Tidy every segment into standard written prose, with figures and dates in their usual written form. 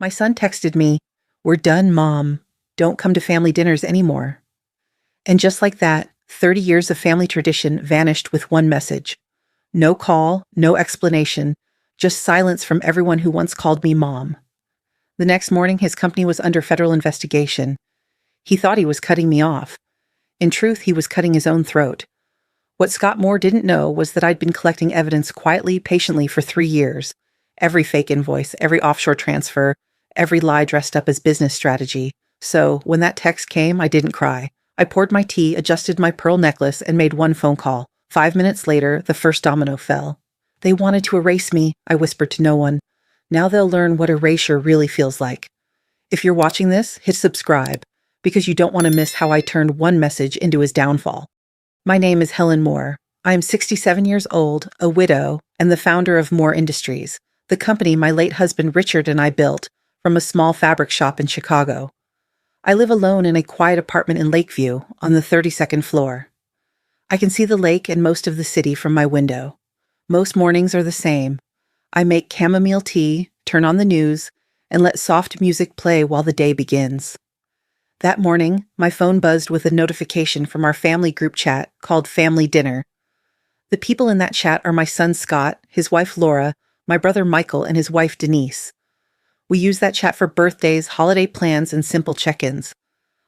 My son texted me, "We're done, Mom. Don't come to family dinners anymore." And just like that, 30 years of family tradition vanished with one message. No call, no explanation, just silence from everyone who once called me Mom. The next morning, his company was under federal investigation. He thought he was cutting me off. In truth, he was cutting his own throat. What Scott Moore didn't know was that I'd been collecting evidence quietly, patiently for 3 years. Every fake invoice, every offshore transfer, every lie dressed up as business strategy. So, when that text came, I didn't cry. I poured my tea, adjusted my pearl necklace, and made one phone call. 5 minutes later, the first domino fell. "They wanted to erase me," I whispered to no one. "Now they'll learn what erasure really feels like." If you're watching this, hit subscribe, because you don't want to miss how I turned one message into his downfall. My name is Helen Moore. I am 67 years old, a widow, and the founder of Moore Industries, the company my late husband Richard and I built from a small fabric shop in Chicago. I live alone in a quiet apartment in Lakeview on the 32nd floor. I can see the lake and most of the city from my window. Most mornings are the same. I make chamomile tea, turn on the news, and let soft music play while the day begins. That morning, my phone buzzed with a notification from our family group chat called Family Dinner. The people in that chat are my son Scott, his wife Laura, my brother Michael, and his wife Denise. We use that chat for birthdays, holiday plans, and simple check-ins.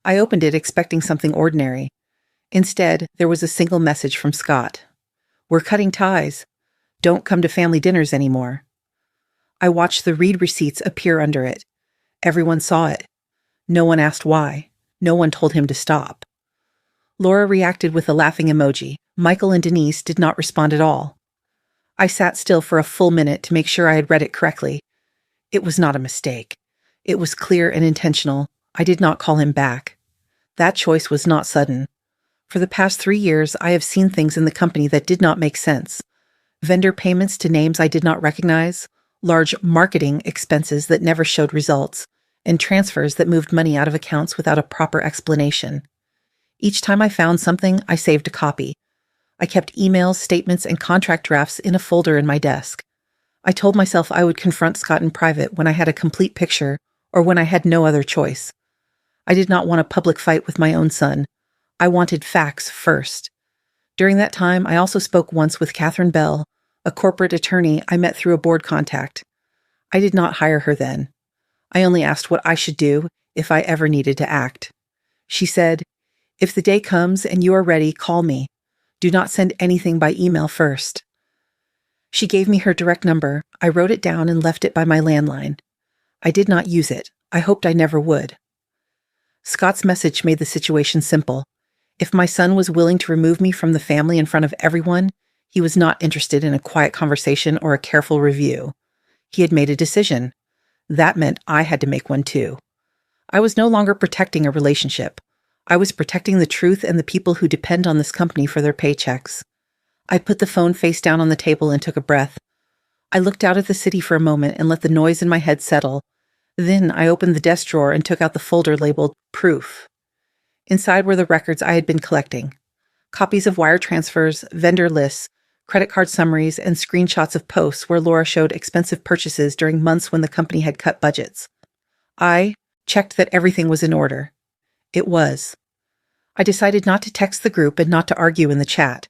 I opened it expecting something ordinary. Instead, there was a single message from Scott. "We're cutting ties. Don't come to family dinners anymore." I watched the read receipts appear under it. Everyone saw it. No one asked why. No one told him to stop. Laura reacted with a laughing emoji. Michael and Denise did not respond at all. I sat still for a full minute to make sure I had read it correctly. It was not a mistake. It was clear and intentional. I did not call him back. That choice was not sudden. For the past 3 years, I have seen things in the company that did not make sense. Vendor payments to names I did not recognize, large marketing expenses that never showed results, and transfers that moved money out of accounts without a proper explanation. Each time I found something, I saved a copy. I kept emails, statements, and contract drafts in a folder in my desk. I told myself I would confront Scott in private when I had a complete picture or when I had no other choice. I did not want a public fight with my own son. I wanted facts first. During that time, I also spoke once with Catherine Bell, a corporate attorney I met through a board contact. I did not hire her then. I only asked what I should do if I ever needed to act. She said, "If the day comes and you are ready, call me. Do not send anything by email first." She gave me her direct number. I wrote it down and left it by my landline. I did not use it. I hoped I never would. Scott's message made the situation simple. If my son was willing to remove me from the family in front of everyone, he was not interested in a quiet conversation or a careful review. He had made a decision. That meant I had to make one too. I was no longer protecting a relationship. I was protecting the truth and the people who depend on this company for their paychecks. I put the phone face down on the table and took a breath. I looked out at the city for a moment and let the noise in my head settle. Then I opened the desk drawer and took out the folder labeled Proof. Inside were the records I had been collecting. Copies of wire transfers, vendor lists, credit card summaries, and screenshots of posts where Laura showed expensive purchases during months when the company had cut budgets. I checked that everything was in order. It was. I decided not to text the group and not to argue in the chat.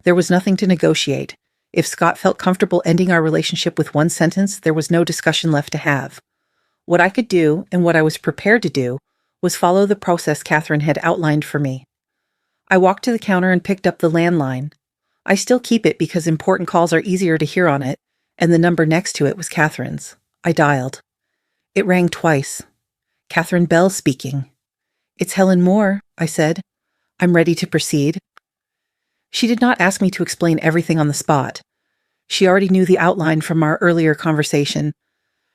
There was nothing to negotiate. If Scott felt comfortable ending our relationship with one sentence, there was no discussion left to have. What I could do, and what I was prepared to do, was follow the process Catherine had outlined for me. I walked to the counter and picked up the landline. I still keep it because important calls are easier to hear on it, and the number next to it was Catherine's. I dialed. It rang twice. Catherine Bell speaking. "It's Helen Moore," I said. "I'm ready to proceed." She did not ask me to explain everything on the spot. She already knew the outline from our earlier conversation.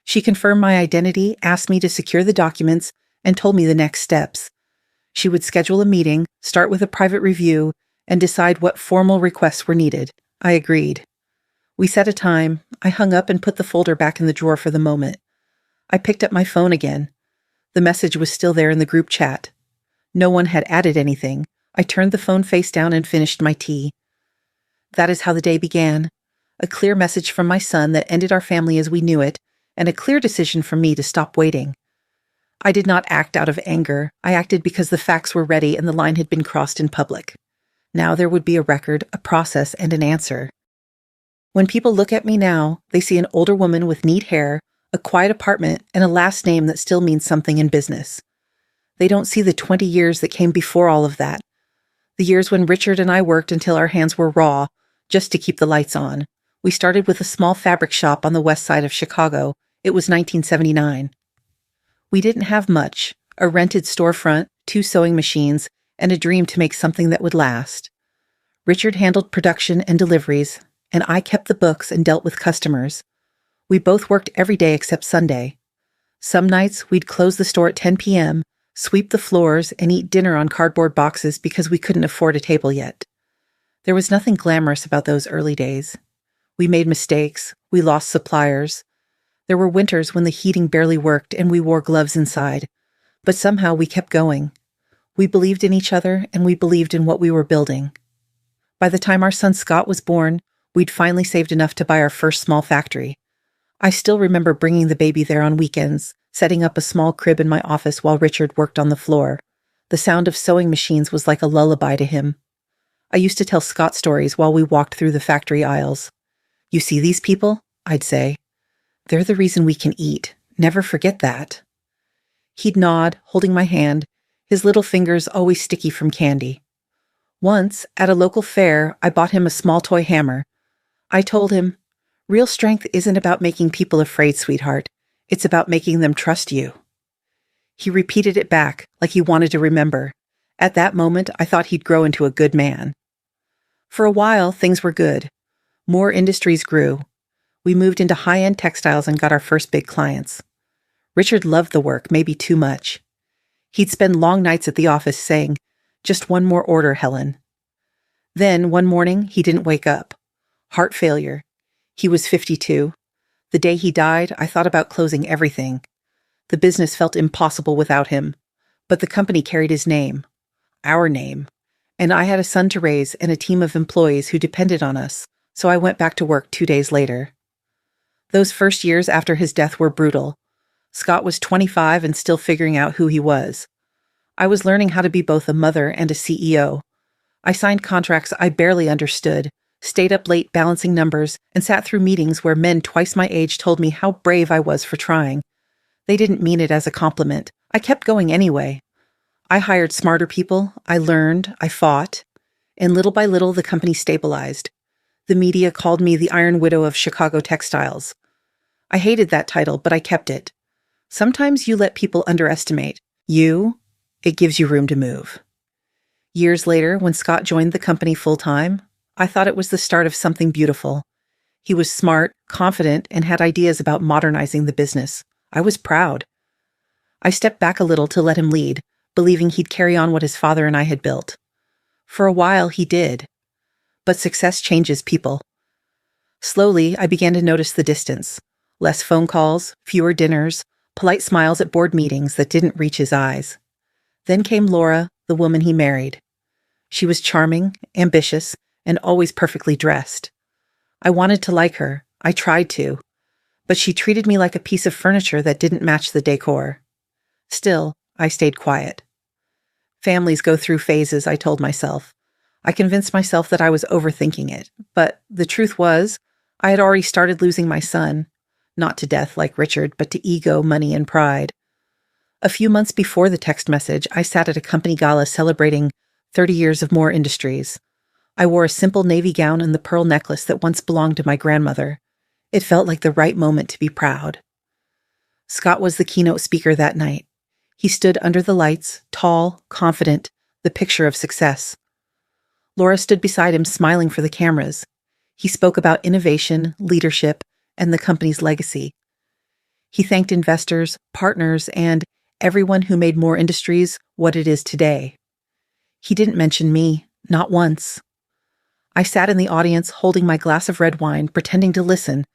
She confirmed my identity, asked me to secure the documents, and told me the next steps. She would schedule a meeting, start with a private review, and decide what formal requests were needed. I agreed. We set a time. I hung up and put the folder back in the drawer for the moment. I picked up my phone again. The message was still there in the group chat. No one had added anything. I turned the phone face down and finished my tea. That is how the day began. A clear message from my son that ended our family as we knew it, and a clear decision from me to stop waiting. I did not act out of anger. I acted because the facts were ready and the line had been crossed in public. Now there would be a record, a process, and an answer. When people look at me now, they see an older woman with neat hair, a quiet apartment, and a last name that still means something in business. They don't see the 20 years that came before all of that. The years when Richard and I worked until our hands were raw, just to keep the lights on. We started with a small fabric shop on the west side of Chicago. It was 1979. We didn't have much, a rented storefront, 2 sewing machines, and a dream to make something that would last. Richard handled production and deliveries, and I kept the books and dealt with customers. We both worked every day except Sunday. Some nights we'd close the store at 10 p.m., sweep the floors, and eat dinner on cardboard boxes because we couldn't afford a table yet. There was nothing glamorous about those early days. We made mistakes. We lost suppliers. There were winters when the heating barely worked and we wore gloves inside. But somehow we kept going. We believed in each other and we believed in what we were building. By the time our son Scott was born, we'd finally saved enough to buy our first small factory. I still remember bringing the baby there on weekends, setting up a small crib in my office while Richard worked on the floor. The sound of sewing machines was like a lullaby to him. I used to tell Scott stories while we walked through the factory aisles. "You see these people?" I'd say. "They're the reason we can eat. Never forget that." He'd nod, holding my hand, his little fingers always sticky from candy. Once, at a local fair, I bought him a small toy hammer. I told him, "Real strength isn't about making people afraid, sweetheart. It's about making them trust you." He repeated it back, like he wanted to remember. At that moment, I thought he'd grow into a good man. For a while, things were good. More industries grew. We moved into high-end textiles and got our first big clients. Richard loved the work, maybe too much. He'd spend long nights at the office saying, "Just one more order, Helen." Then, one morning, he didn't wake up. Heart failure. He was 52. The day he died, I thought about closing everything. The business felt impossible without him, but the company carried his name, our name, and I had a son to raise and a team of employees who depended on us, so I went back to work 2 days later. Those first years after his death were brutal. Scott was 25 and still figuring out who he was. I was learning how to be both a mother and a CEO. I signed contracts I barely understood, stayed up late balancing numbers, and sat through meetings where men twice my age told me how brave I was for trying. They didn't mean it as a compliment. I kept going anyway. I hired smarter people, I learned, I fought, and little by little the company stabilized. The media called me the Iron Widow of Chicago textiles. I hated that title, but I kept it. Sometimes you let people underestimate you. It gives you room to move. Years later, when Scott joined the company full-time, I thought it was the start of something beautiful. He was smart, confident, and had ideas about modernizing the business. I was proud. I stepped back a little to let him lead, believing he'd carry on what his father and I had built. For a while, he did. But success changes people. Slowly, I began to notice the distance. Less phone calls, fewer dinners, polite smiles at board meetings that didn't reach his eyes. Then came Laura, the woman he married. She was charming, ambitious, and always perfectly dressed. I wanted to like her. I tried to. But she treated me like a piece of furniture that didn't match the decor. Still, I stayed quiet. Families go through phases, I told myself. I convinced myself that I was overthinking it. But the truth was, I had already started losing my son. Not to death like Richard, but to ego, money, and pride. A few months before the text message, I sat at a company gala celebrating 30 years of Moore Industries. I wore a simple navy gown and the pearl necklace that once belonged to my grandmother. It felt like the right moment to be proud. Scott was the keynote speaker that night. He stood under the lights, tall, confident, the picture of success. Laura stood beside him, smiling for the cameras. He spoke about innovation, leadership, and the company's legacy. He thanked investors, partners, and everyone who made Moore Industries what it is today. He didn't mention me, not once. I sat in the audience holding my glass of red wine, pretending to listen,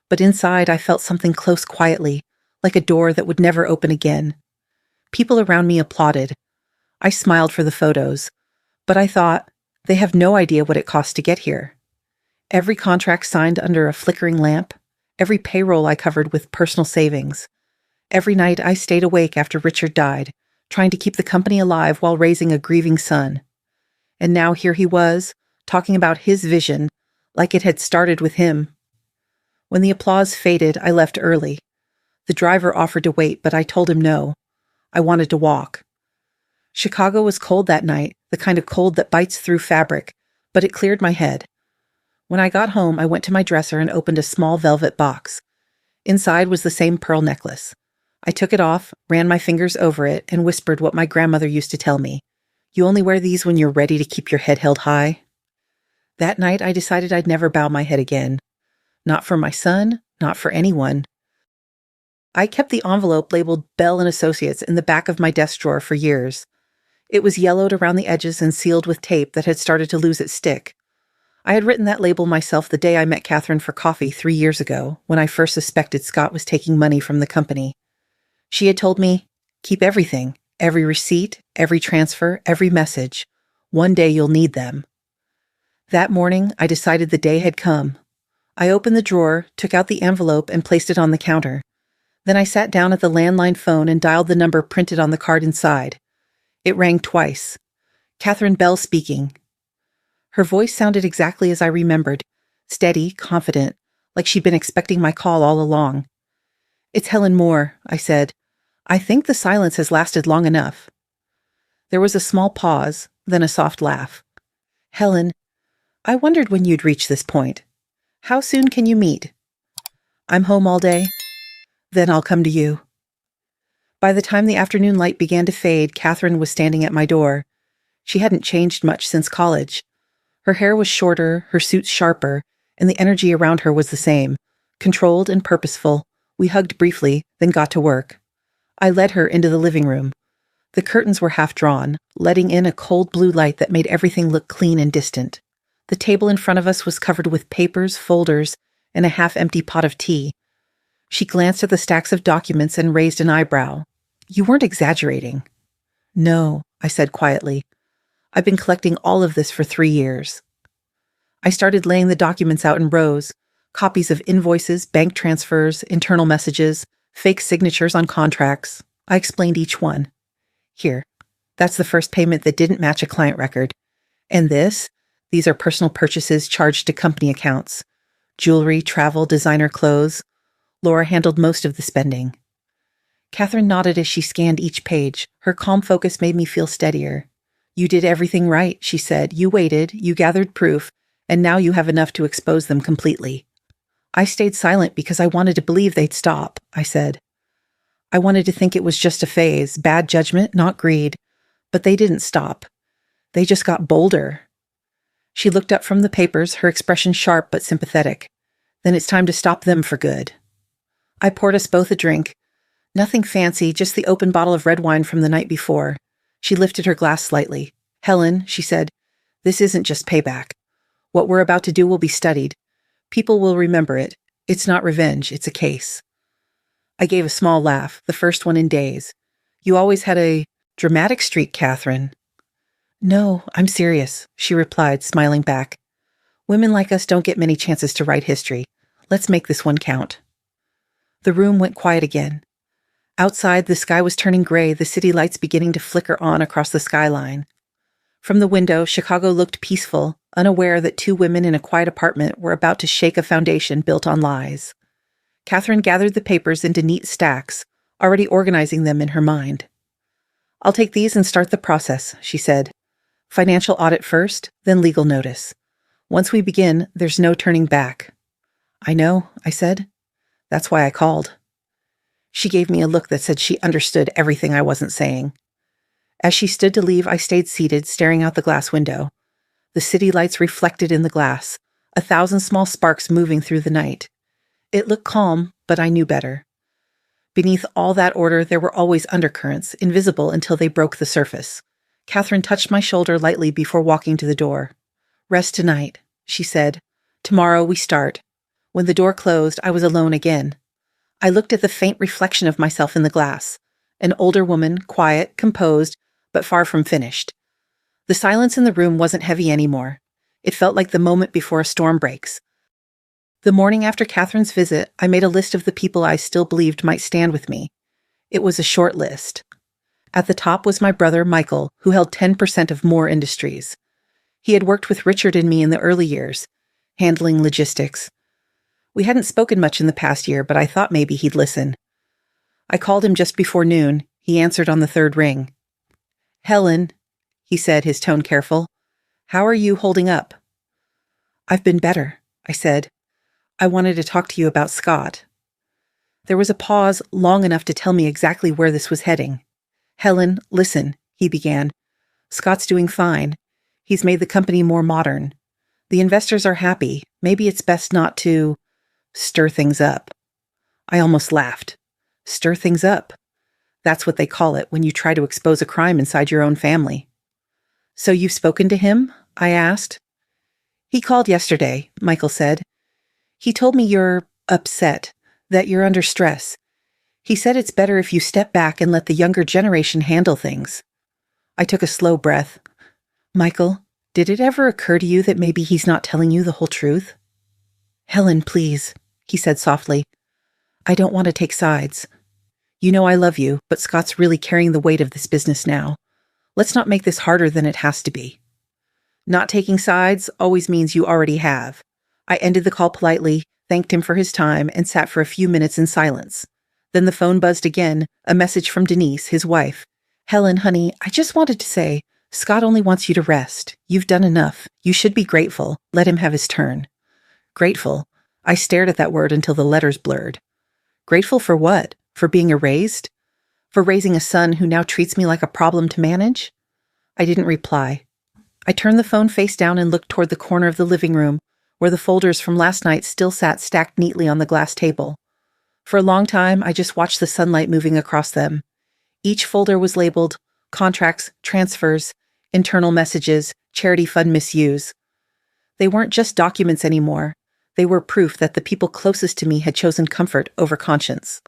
but inside I felt something close quietly, like a door that would never open again. People around me applauded. I smiled for the photos, but I thought, they have no idea what it cost to get here. Every contract signed under a flickering lamp, Every payroll I covered with personal savings. Every night I stayed awake after Richard died, trying to keep the company alive while raising a grieving son. And now here he was, talking about his vision, like it had started with him. When the applause faded, I left early. The driver offered to wait, but I told him no. I wanted to walk. Chicago was cold that night, the kind of cold that bites through fabric, but it cleared my head. When I got home, I went to my dresser and opened a small velvet box. Inside was the same pearl necklace. I took it off, ran my fingers over it, and whispered what my grandmother used to tell me. You only wear these when you're ready to keep your head held high. That night, I decided I'd never bow my head again. Not for my son, not for anyone. I kept the envelope labeled Bell and Associates in the back of my desk drawer for years. It was yellowed around the edges and sealed with tape that had started to lose its stick. I had written that label myself the day I met Catherine for coffee 3 years ago, when I first suspected Scott was taking money from the company. She had told me, keep everything, every receipt, every transfer, every message. One day you'll need them. That morning, I decided the day had come. I opened the drawer, took out the envelope, and placed it on the counter. Then I sat down at the landline phone and dialed the number printed on the card inside. It rang twice. Catherine Bell speaking. Her voice sounded exactly as I remembered, steady, confident, like she'd been expecting my call all along. It's Helen Moore, I said. I think the silence has lasted long enough. There was a small pause, then a soft laugh. Helen, I wondered when you'd reach this point. How soon can you meet? I'm home all day. Then I'll come to you. By the time the afternoon light began to fade, Catherine was standing at my door. She hadn't changed much since college. Her hair was shorter, her suit sharper, and the energy around her was the same, controlled and purposeful. We hugged briefly, then got to work. I led her into the living room. The curtains were half drawn, letting in a cold blue light that made everything look clean and distant. The table in front of us was covered with papers, folders, and a half-empty pot of tea. She glanced at the stacks of documents and raised an eyebrow. You weren't exaggerating. No, I said quietly. I've been collecting all of this for 3 years. I started laying the documents out in rows, copies of invoices, bank transfers, internal messages, fake signatures on contracts. I explained each one. Here, that's the first payment that didn't match a client record. And these are personal purchases charged to company accounts. Jewelry, travel, designer clothes. Laura handled most of the spending. Catherine nodded as she scanned each page. Her calm focus made me feel steadier. You did everything right, she said. You waited, you gathered proof, and now you have enough to expose them completely. I stayed silent because I wanted to believe they'd stop, I said. I wanted to think it was just a phase, bad judgment, not greed. But they didn't stop. They just got bolder. She looked up from the papers, her expression sharp but sympathetic. Then it's time to stop them for good. I poured us both a drink. Nothing fancy, just the open bottle of red wine from the night before. She lifted her glass slightly. Helen, she said, this isn't just payback. What we're about to do will be studied. People will remember it. It's not revenge, it's a case. I gave a small laugh, the first one in days. You always had a dramatic streak, Catherine. No, I'm serious, she replied, smiling back. Women like us don't get many chances to write history. Let's make this one count. The room went quiet again. Outside, the sky was turning gray, the city lights beginning to flicker on across the skyline. From the window, Chicago looked peaceful, unaware that 2 women in a quiet apartment were about to shake a foundation built on lies. Catherine gathered the papers into neat stacks, already organizing them in her mind. I'll take these and start the process, she said. Financial audit first, then legal notice. Once we begin, there's no turning back. I know, I said. That's why I called. She gave me a look that said she understood everything I wasn't saying. As she stood to leave, I stayed seated, staring out the glass window. The city lights reflected in the glass, 1,000 small sparks moving through the night. It looked calm, but I knew better. Beneath all that order, there were always undercurrents, invisible until they broke the surface. Catherine touched my shoulder lightly before walking to the door. Rest tonight, she said. Tomorrow we start. When the door closed, I was alone again. I looked at the faint reflection of myself in the glass. An older woman, quiet, composed, but far from finished. The silence in the room wasn't heavy anymore. It felt like the moment before a storm breaks. The morning after Catherine's visit, I made a list of the people I still believed might stand with me. It was a short list. At the top was my brother, Michael, who held 10% of Moore Industries. He had worked with Richard and me in the early years, handling logistics. We hadn't spoken much in the past year, but I thought maybe he'd listen. I called him just before noon. He answered on the third ring. "Helen," he said, his tone careful. "How are you holding up?" "I've been better," I said. "I wanted to talk to you about Scott." There was a pause long enough to tell me exactly where this was heading. "Helen, listen," he began. "Scott's doing fine. He's made the company more modern. The investors are happy. Maybe it's best not to stir things up." I almost laughed. Stir things up. That's what they call it when you try to expose a crime inside your own family. "So you've spoken to him?" I asked. "He called yesterday," Michael said. "He told me you're upset, that you're under stress. He said it's better if you step back and let the younger generation handle things." I took a slow breath. "Michael, did it ever occur to you that maybe he's not telling you the whole truth?" "Helen, please," he said softly. "I don't want to take sides. You know I love you, but Scott's really carrying the weight of this business now. Let's not make this harder than it has to be." Not taking sides always means you already have. I ended the call politely, thanked him for his time, and sat for a few minutes in silence. Then the phone buzzed again, a message from Denise, his wife. "Helen, honey, I just wanted to say, Scott only wants you to rest. You've done enough. You should be grateful. Let him have his turn." Grateful. I stared at that word until the letters blurred. Grateful for what? For being erased? For raising a son who now treats me like a problem to manage? I didn't reply. I turned the phone face down and looked toward the corner of the living room, where the folders from last night still sat stacked neatly on the glass table. For a long time, I just watched the sunlight moving across them. Each folder was labeled contracts, transfers, internal messages, charity fund misuse. They weren't just documents anymore. They were proof that the people closest to me had chosen comfort over conscience.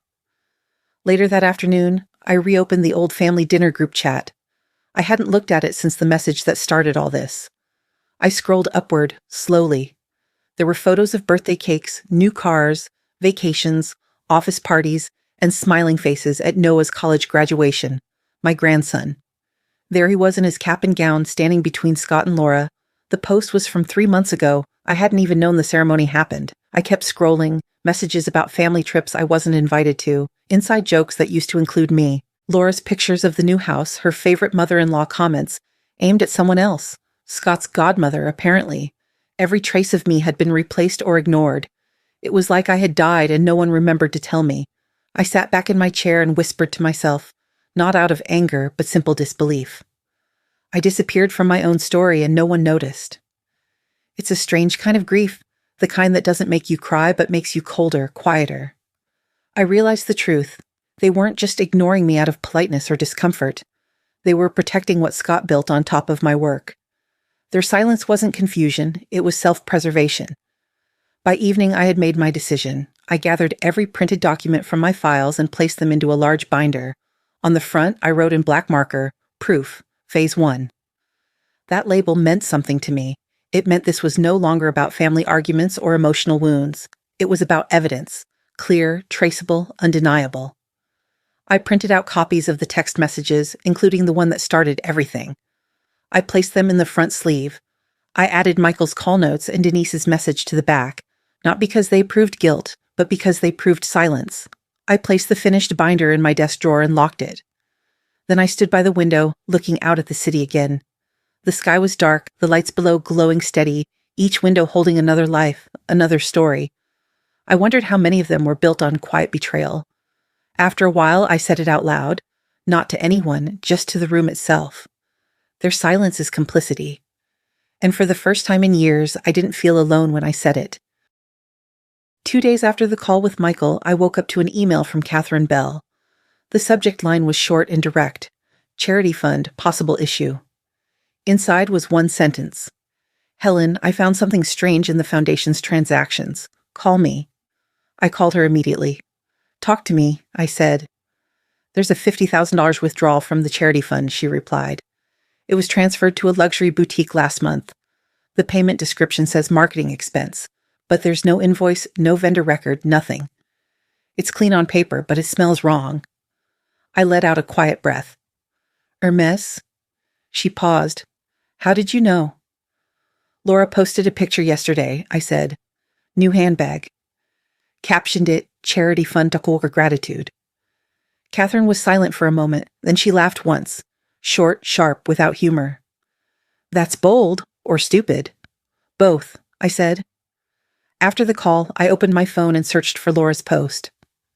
Later that afternoon, I reopened the old family dinner group chat. I hadn't looked at it since the message that started all this. I scrolled upward, slowly. There were photos of birthday cakes, new cars, vacations, office parties, and smiling faces at Noah's college graduation, my grandson. There he was in his cap and gown, standing between Scott and Laura. The post was from 3 months ago. I hadn't even known the ceremony happened. I kept scrolling, messages about family trips I wasn't invited to, inside jokes that used to include me, Laura's pictures of the new house, her favorite mother-in-law comments, aimed at someone else, Scott's godmother, apparently. Every trace of me had been replaced or ignored. It was like I had died and no one remembered to tell me. I sat back in my chair and whispered to myself, not out of anger, but simple disbelief. I disappeared from my own story and no one noticed. It's a strange kind of grief, the kind that doesn't make you cry but makes you colder, quieter. I realized the truth. They weren't just ignoring me out of politeness or discomfort. They were protecting what Scott built on top of my work. Their silence wasn't confusion, it was self-preservation. By evening, I had made my decision. I gathered every printed document from my files and placed them into a large binder. On the front, I wrote in black marker, Proof, Phase 1. That label meant something to me. It meant this was no longer about family arguments or emotional wounds. It was about evidence, clear, traceable, undeniable. I printed out copies of the text messages, including the one that started everything. I placed them in the front sleeve. I added Michael's call notes and Denise's message to the back, not because they proved guilt, but because they proved silence. I placed the finished binder in my desk drawer and locked it. Then I stood by the window, looking out at the city again. The sky was dark, the lights below glowing steady, each window holding another life, another story. I wondered how many of them were built on quiet betrayal. After a while, I said it out loud, not to anyone, just to the room itself. Their silence is complicity. And for the first time in years, I didn't feel alone when I said it. 2 days after the call with Michael, I woke up to an email from Catherine Bell. The subject line was short and direct. Charity fund, possible issue. Inside was one sentence. Helen, I found something strange in the foundation's transactions. Call me. I called her immediately. Talk to me, I said. There's a $50,000 withdrawal from the charity fund, she replied. It was transferred to a luxury boutique last month. The payment description says marketing expense, But there's no invoice, no vendor record, nothing. It's clean on paper, but it smells wrong. I let out a quiet breath. Hermes? She paused. How did you know? Laura posted a picture yesterday, I said. New handbag. Captioned it, Charity Fund Takulka Gratitude. Catherine was silent for a moment, then she laughed once. Short, sharp, without humor. That's bold, or stupid. Both, I said. After the call, I opened my phone and searched for Laura's post.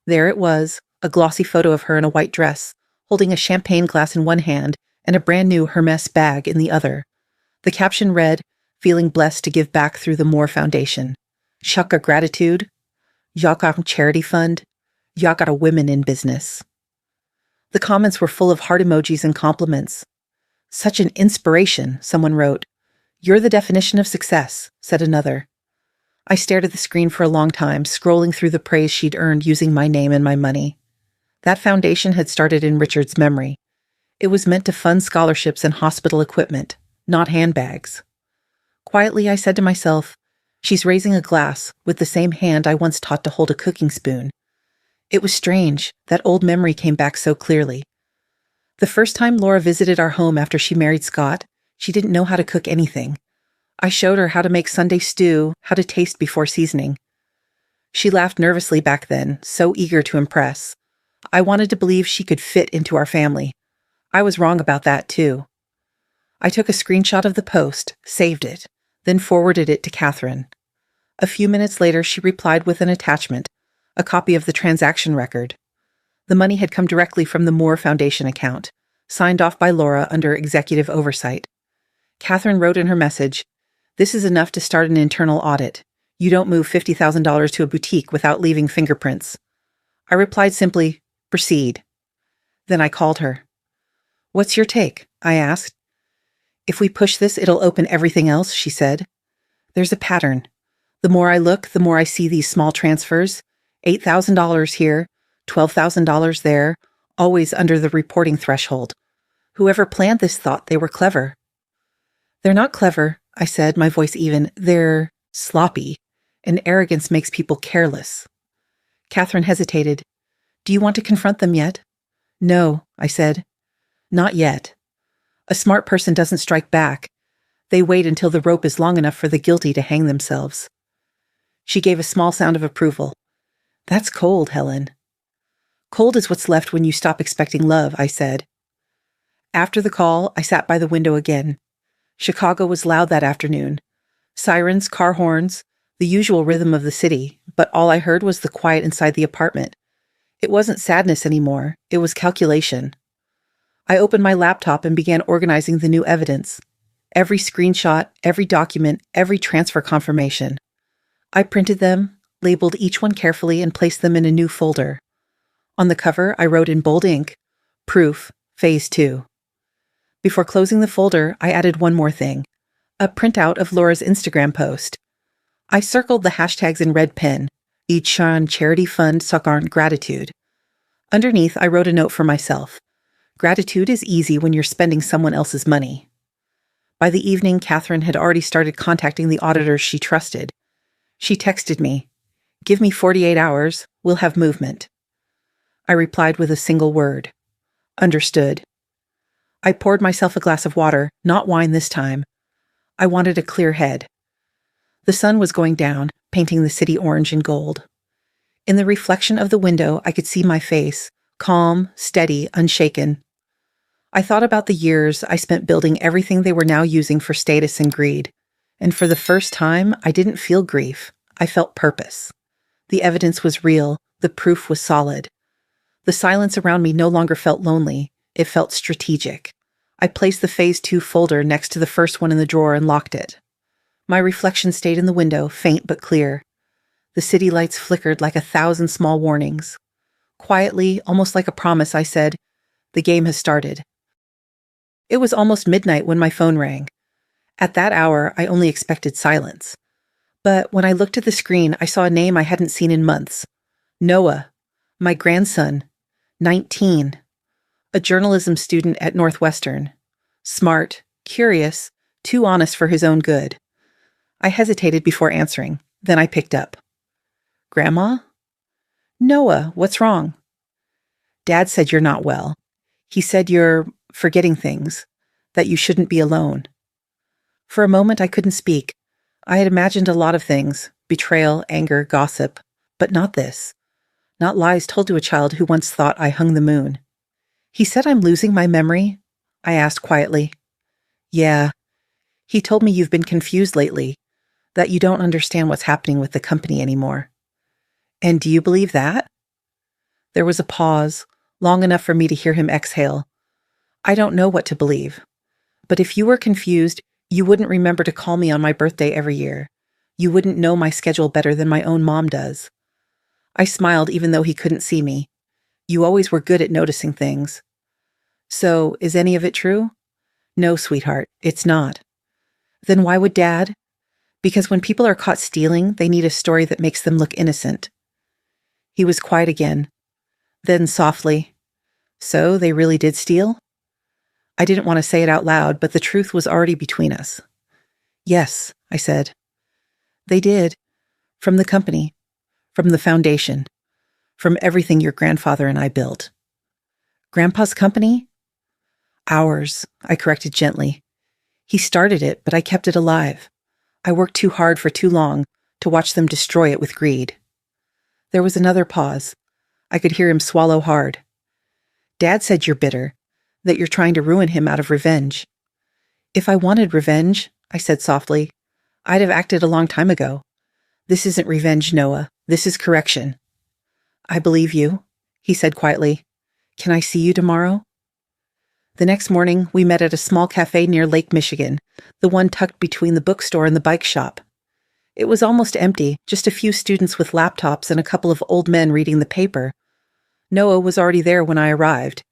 There it was, a glossy photo of her in a white dress, holding a champagne glass in one hand and a brand new Hermes bag in the other. The caption read, feeling blessed to give back through the Moore Foundation. Shaka gratitude. Yakam Charity Fund. Yakara women in business. The comments were full of heart emojis and compliments. Such an inspiration, someone wrote. You're the definition of success, said another. I stared at the screen for a long time, scrolling through the praise she'd earned using my name and my money. That foundation had started in Richard's memory. It was meant to fund scholarships and hospital equipment, not handbags. Quietly, I said to myself, she's raising a glass with the same hand I once taught to hold a cooking spoon. It was strange, that old memory came back so clearly. The first time Laura visited our home after she married Scott, she didn't know how to cook anything. I showed her how to make Sunday stew, how to taste before seasoning. She laughed nervously back then, so eager to impress. I wanted to believe she could fit into our family. I was wrong about that, too. I took a screenshot of the post, saved it, then forwarded it to Catherine. A few minutes later, she replied with an attachment, a copy of the transaction record. The money had come directly from the Moore Foundation account, signed off by Laura under executive oversight. Catherine wrote in her message, "This is enough to start an internal audit. You don't move $50,000 to a boutique without leaving fingerprints." I replied simply, "Proceed." Then I called her. "What's your take?" I asked. "If we push this, it'll open everything else," she said. "There's a pattern. The more I look, the more I see these small transfers. $8,000 here, $12,000 there, always under the reporting threshold. Whoever planned this thought they were clever." "They're not clever," I said, my voice even. "They're sloppy, and arrogance makes people careless." Catherine hesitated. "Do you want to confront them yet?" "No," I said. "Not yet. A smart person doesn't strike back. They wait until the rope is long enough for the guilty to hang themselves." She gave a small sound of approval. "That's cold, Helen." "Cold is what's left when you stop expecting love," I said. After the call, I sat by the window again. Chicago was loud that afternoon. Sirens, car horns, the usual rhythm of the city, but all I heard was the quiet inside the apartment. It wasn't sadness anymore, it was calculation. I opened my laptop and began organizing the new evidence. Every screenshot, every document, every transfer confirmation. I printed them, labeled each one carefully, and placed them in a new folder. On the cover, I wrote in bold ink, "Proof, Phase 2. Before closing the folder, I added one more thing, a printout of Laura's Instagram post. I circled the hashtags in red pen, Ichan Charity Fund Sakarn Gratitude. Underneath, I wrote a note for myself. Gratitude is easy when you're spending someone else's money. By the evening, Catherine had already started contacting the auditors she trusted. She texted me, "Give me 48 hours, we'll have movement." I replied with a single word, "Understood." I poured myself a glass of water, not wine this time. I wanted a clear head. The sun was going down, painting the city orange and gold. In the reflection of the window, I could see my face, calm, steady, unshaken. I thought about the years I spent building everything they were now using for status and greed. And for the first time, I didn't feel grief. I felt purpose. The evidence was real. The proof was solid. The silence around me no longer felt lonely. It felt strategic. I placed the Phase 2 folder next to the first one in the drawer and locked it. My reflection stayed in the window, faint but clear. The city lights flickered like 1,000 small warnings. Quietly, almost like a promise, I said, "The game has started." It was almost midnight when my phone rang. At that hour, I only expected silence. But when I looked at the screen, I saw a name I hadn't seen in months. Noah, my grandson, 19, a journalism student at Northwestern. Smart, curious, too honest for his own good. I hesitated before answering. Then I picked up. Grandma? Noah, what's wrong? Dad said you're not well. He said you're forgetting things, that you shouldn't be alone. For a moment, I couldn't speak. I had imagined a lot of things, betrayal, anger, gossip, but not this. Not lies told to a child who once thought I hung the moon. He said I'm losing my memory? I asked quietly. Yeah. He told me you've been confused lately, that you don't understand what's happening with the company anymore. And do you believe that? There was a pause, long enough for me to hear him exhale. I don't know what to believe. But if you were confused, you wouldn't remember to call me on my birthday every year. You wouldn't know my schedule better than my own mom does. I smiled even though he couldn't see me. You always were good at noticing things. So, is any of it true? No, sweetheart, it's not. Then why would Dad? Because when people are caught stealing, they need a story that makes them look innocent. He was quiet again. Then softly, so they really did steal? I didn't want to say it out loud, but the truth was already between us. Yes, I said. They did. From the company. From the foundation. From everything your grandfather and I built. Grandpa's company? Ours, I corrected gently. He started it, but I kept it alive. I worked too hard for too long to watch them destroy it with greed. There was another pause. I could hear him swallow hard. Dad said you're bitter, that you're trying to ruin him out of revenge. If I wanted revenge, I said softly, I'd have acted a long time ago. This isn't revenge, Noah. This is correction. I believe you, he said quietly. Can I see you tomorrow? The next morning, we met at a small cafe near Lake Michigan, the one tucked between the bookstore and the bike shop. It was almost empty, just a few students with laptops and a couple of old men reading the paper. Noah was already there when I arrived.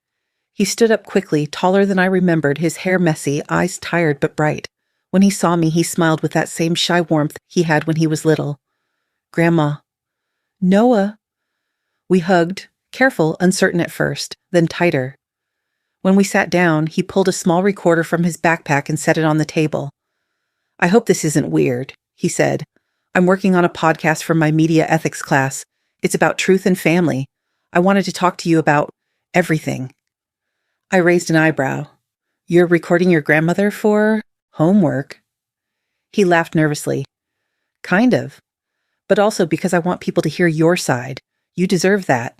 He stood up quickly, taller than I remembered, his hair messy, eyes tired but bright. When he saw me, he smiled with that same shy warmth he had when he was little. Grandma. Noah. We hugged, careful, uncertain at first, then tighter. When we sat down, he pulled a small recorder from his backpack and set it on the table. I hope this isn't weird, he said. I'm working on a podcast for my media ethics class. It's about truth and family. I wanted to talk to you about everything. I raised an eyebrow. You're recording your grandmother for homework? He laughed nervously. Kind of. But also because I want people to hear your side. You deserve that.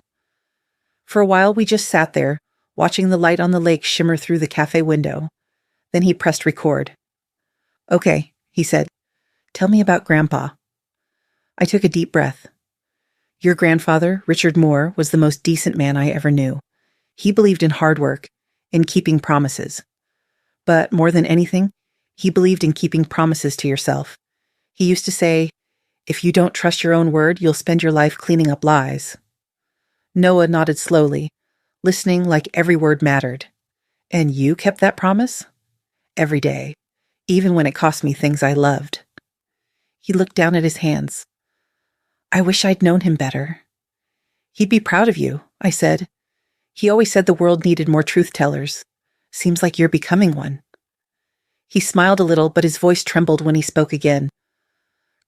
For a while, we just sat there, watching the light on the lake shimmer through the cafe window. Then he pressed record. Okay, he said. Tell me about Grandpa. I took a deep breath. Your grandfather, Richard Moore, was the most decent man I ever knew. He believed in hard work, in keeping promises. But more than anything, he believed in keeping promises to yourself. He used to say, if you don't trust your own word, you'll spend your life cleaning up lies. Noah nodded slowly, listening like every word mattered. And you kept that promise? Every day, even when it cost me things I loved. He looked down at his hands. I wish I'd known him better. He'd be proud of you, I said. He always said the world needed more truth-tellers. Seems like you're becoming one. He smiled a little, but his voice trembled when he spoke again.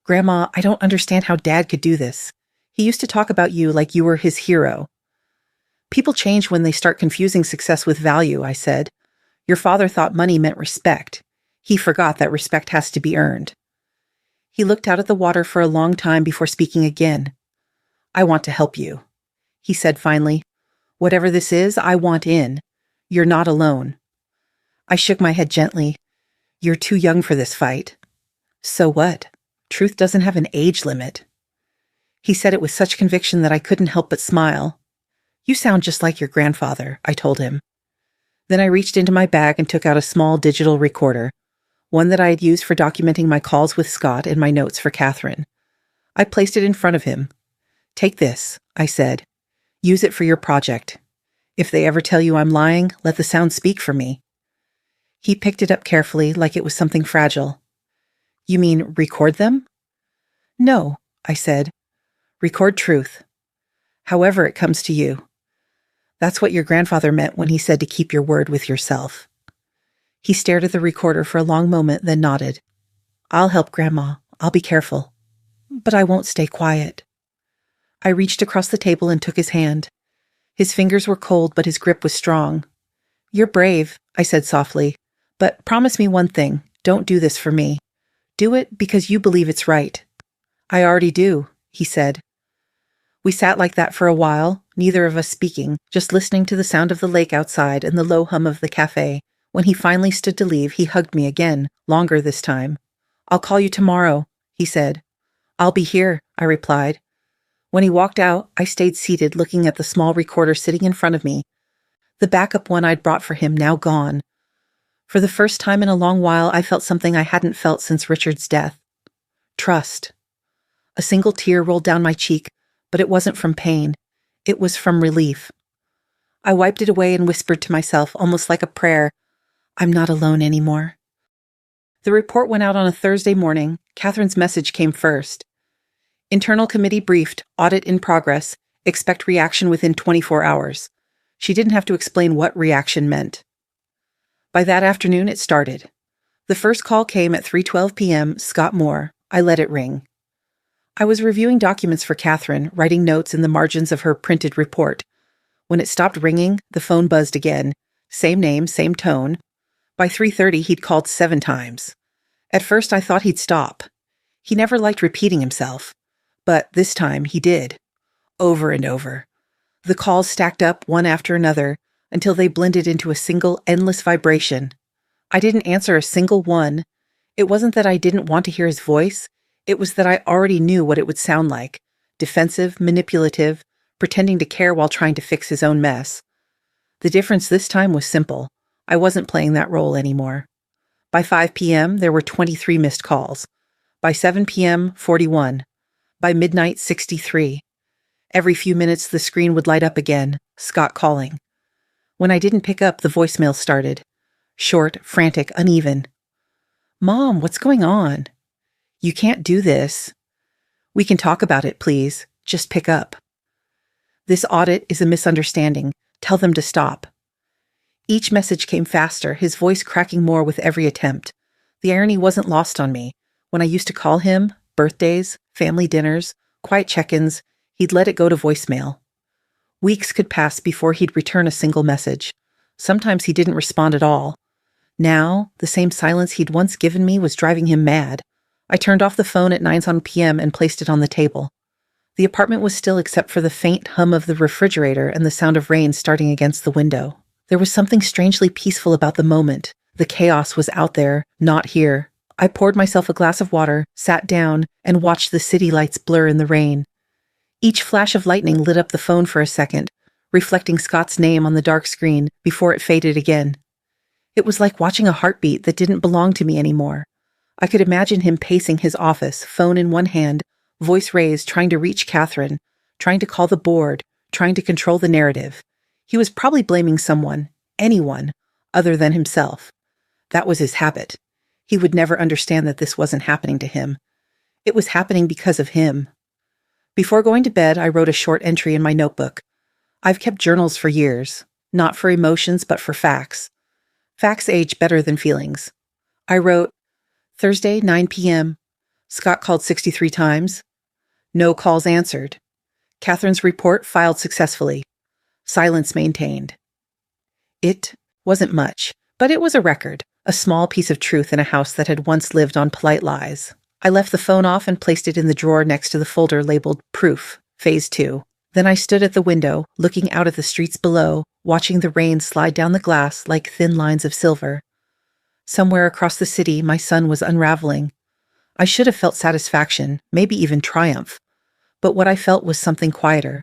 Grandma, I don't understand how Dad could do this. He used to talk about you like you were his hero. People change when they start confusing success with value, I said. Your father thought money meant respect. He forgot that respect has to be earned. He looked out at the water for a long time before speaking again. I want to help you, he said finally. Whatever this is, I want in. You're not alone. I shook my head gently. You're too young for this fight. So what? Truth doesn't have an age limit. He said it with such conviction that I couldn't help but smile. You sound just like your grandfather, I told him. Then I reached into my bag and took out a small digital recorder, one that I had used for documenting my calls with Scott and my notes for Catherine. I placed it in front of him. Take this, I said. Use it for your project. If they ever tell you I'm lying, let the sound speak for me. He picked it up carefully, like it was something fragile. You mean record them? No, I said. Record truth. However it comes to you. That's what your grandfather meant when he said to keep your word with yourself. He stared at the recorder for a long moment, then nodded. I'll help, Grandma. I'll be careful. but I won't stay quiet." I reached across the table and took his hand. His fingers were cold, but his grip was strong. "You're brave," I said softly, "but promise me one thing. Don't do this for me. Do it because you believe it's right." "I already do," he said. We sat like that for a while, neither of us speaking, just listening to the sound of the lake outside and the low hum of the cafe. When he finally stood to leave, he hugged me again, longer this time. "I'll call you tomorrow," he said. "I'll be here," I replied. When he walked out, I stayed seated looking at the small recorder sitting in front of me, the backup one I'd brought for him now gone. For the first time in a long while, I felt something I hadn't felt since Richard's death. Trust. A single tear rolled down my cheek, but it wasn't from pain. It was from relief. I wiped it away and whispered to myself, almost like a prayer, "I'm not alone anymore." The report went out on a Thursday morning. Catherine's message came first. "Internal committee briefed, audit in progress, expect reaction within 24 hours. She didn't have to explain what reaction meant. By that afternoon, it started. The first call came at 3:12 p.m., Scott Moore. I let it ring. I was reviewing documents for Catherine, writing notes in the margins of her printed report. When it stopped ringing, the phone buzzed again. Same name, same tone. By 3:30, he'd called 7 times. At first, I thought he'd stop. He never liked repeating himself. But this time, he did. Over and over. The calls stacked up one after another until they blended into a single, endless vibration. I didn't answer a single one. It wasn't that I didn't want to hear his voice. It was that I already knew what it would sound like. Defensive, manipulative, pretending to care while trying to fix his own mess. The difference this time was simple. I wasn't playing that role anymore. By 5 p.m., there were 23 missed calls. By 7 p.m., 41. By midnight, 63. Every few minutes, the screen would light up again, Scott calling. When I didn't pick up, the voicemail started. Short, frantic, uneven. "Mom, what's going on?" "You can't do this." "We can talk about it, please. Just pick up." "This audit is a misunderstanding. Tell them to stop." Each message came faster, his voice cracking more with every attempt. The irony wasn't lost on me. When I used to call him, birthdays, family dinners, quiet check-ins, he'd let it go to voicemail. Weeks could pass before he'd return a single message. Sometimes he didn't respond at all. Now, the same silence he'd once given me was driving him mad. I turned off the phone at 9 p.m. and placed it on the table. The apartment was still except for the faint hum of the refrigerator and the sound of rain starting against the window. There was something strangely peaceful about the moment. The chaos was out there, not here. I poured myself a glass of water, sat down, and watched the city lights blur in the rain. Each flash of lightning lit up the phone for a second, reflecting Scott's name on the dark screen before it faded again. It was like watching a heartbeat that didn't belong to me anymore. I could imagine him pacing his office, phone in one hand, voice raised, trying to reach Catherine, trying to call the board, trying to control the narrative. He was probably blaming someone, anyone, other than himself. That was his habit. He would never understand that this wasn't happening to him. It was happening because of him. Before going to bed, I wrote a short entry in my notebook. I've kept journals for years, not for emotions, but for facts. Facts age better than feelings. I wrote, Thursday, 9 p.m. Scott called 63 times. No calls answered. Catherine's report filed successfully. Silence maintained. It wasn't much, but it was a record, a small piece of truth in a house that had once lived on polite lies. I left the phone off and placed it in the drawer next to the folder labeled Proof, Phase 2. Then I stood at the window, looking out at the streets below, watching the rain slide down the glass like thin lines of silver. Somewhere across the city, my sun was unraveling. I should have felt satisfaction, maybe even triumph. But what I felt was something quieter,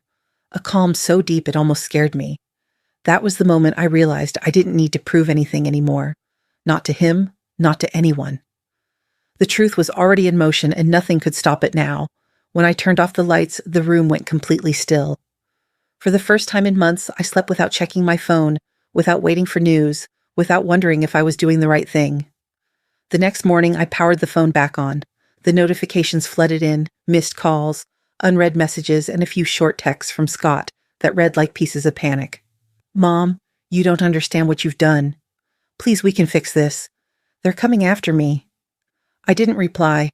a calm so deep it almost scared me. That was the moment I realized I didn't need to prove anything anymore. Not to him, not to anyone. The truth was already in motion and nothing could stop it now. When I turned off the lights, the room went completely still. For the first time in months, I slept without checking my phone, without waiting for news, without wondering if I was doing the right thing. The next morning, I powered the phone back on. The notifications flooded in, missed calls, unread messages, and a few short texts from Scott that read like pieces of panic. Mom, you don't understand what you've done. Please, we can fix this. They're coming after me. I didn't reply.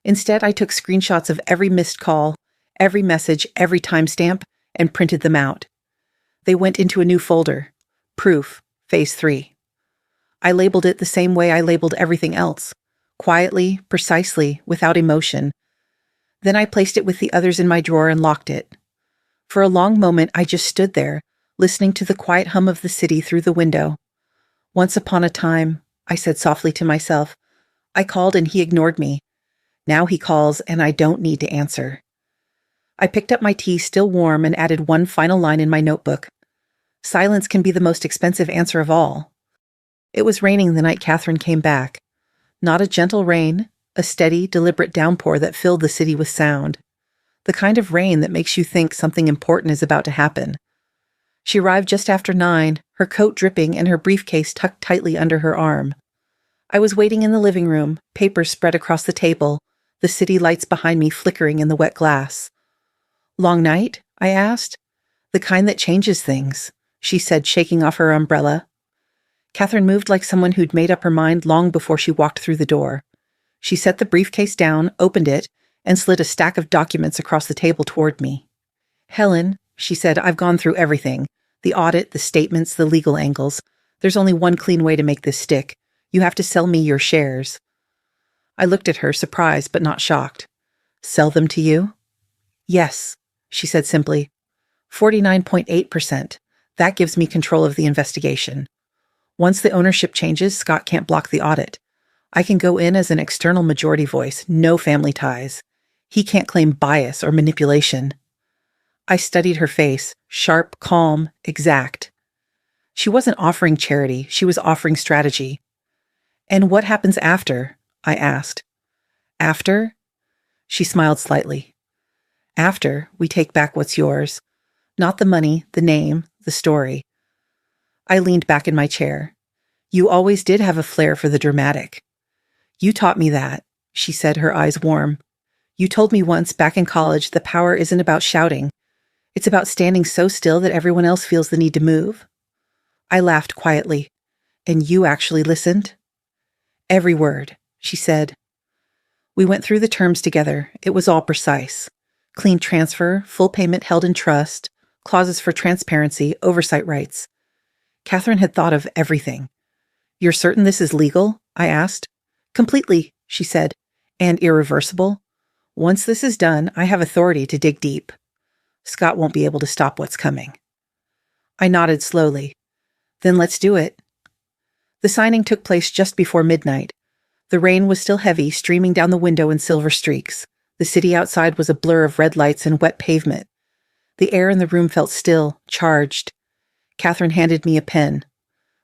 Instead, I took screenshots of every missed call, every message, every timestamp, and printed them out. They went into a new folder. Proof, Phase 3. I labeled it the same way I labeled everything else. Quietly, precisely, without emotion. Then I placed it with the others in my drawer and locked it. For a long moment, I just stood there, listening to the quiet hum of the city through the window. Once upon a time, I said softly to myself, I called and he ignored me. Now he calls and I don't need to answer. I picked up my tea still warm and added one final line in my notebook. Silence can be the most expensive answer of all. It was raining the night Catherine came back. Not a gentle rain, a steady, deliberate downpour that filled the city with sound. The kind of rain that makes you think something important is about to happen. She arrived just after 9, her coat dripping and her briefcase tucked tightly under her arm. I was waiting in the living room, papers spread across the table, the city lights behind me flickering in the wet glass. Long night? I asked. The kind that changes things, she said, shaking off her umbrella. Catherine moved like someone who'd made up her mind long before she walked through the door. She set the briefcase down, opened it, and slid a stack of documents across the table toward me. Helen, she said, I've gone through everything. The audit, the statements, the legal angles. There's only one clean way to make this stick. You have to sell me your shares. I looked at her, surprised but not shocked. Sell them to you? Yes, she said simply. 49.8%. That gives me control of the investigation. Once the ownership changes, Scott can't block the audit. I can go in as an external majority voice, no family ties. He can't claim bias or manipulation. I studied her face, sharp, calm, exact. She wasn't offering charity, she was offering strategy. And what happens after? I asked. After? She smiled slightly. After, we take back what's yours. Not the money, the name, the story. I leaned back in my chair. You always did have a flair for the dramatic. You taught me that, she said, her eyes warm. You told me once back in college that power isn't about shouting. It's about standing so still that everyone else feels the need to move. I laughed quietly. And you actually listened? Every word, she said. We went through the terms together. It was all precise. Clean transfer, full payment held in trust, clauses for transparency, oversight rights. Catherine had thought of everything. You're certain this is legal? I asked. Completely, she said. And irreversible? Once this is done, I have authority to dig deep. Scott won't be able to stop what's coming. I nodded slowly. Then let's do it. The signing took place just before midnight. The rain was still heavy, streaming down the window in silver streaks. The city outside was a blur of red lights and wet pavement. The air in the room felt still, charged. Catherine handed me a pen.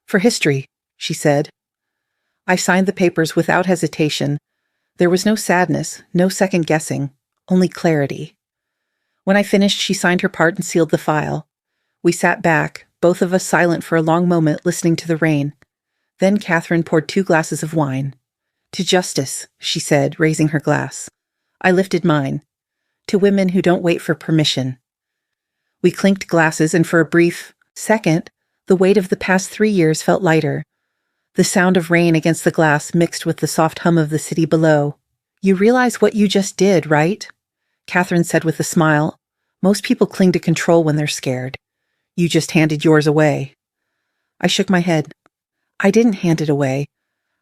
For history, she said. I signed the papers without hesitation. There was no sadness, no second guessing, only clarity. When I finished, she signed her part and sealed the file. We sat back, both of us silent for a long moment, listening to the rain. Then Catherine poured 2 glasses of wine. To justice, she said, raising her glass. I lifted mine. To women who don't wait for permission. We clinked glasses, and for a brief second, the weight of the past 3 years felt lighter. The sound of rain against the glass mixed with the soft hum of the city below. You realize what you just did, right? Catherine said with a smile. Most people cling to control when they're scared. You just handed yours away. I shook my head. I didn't hand it away.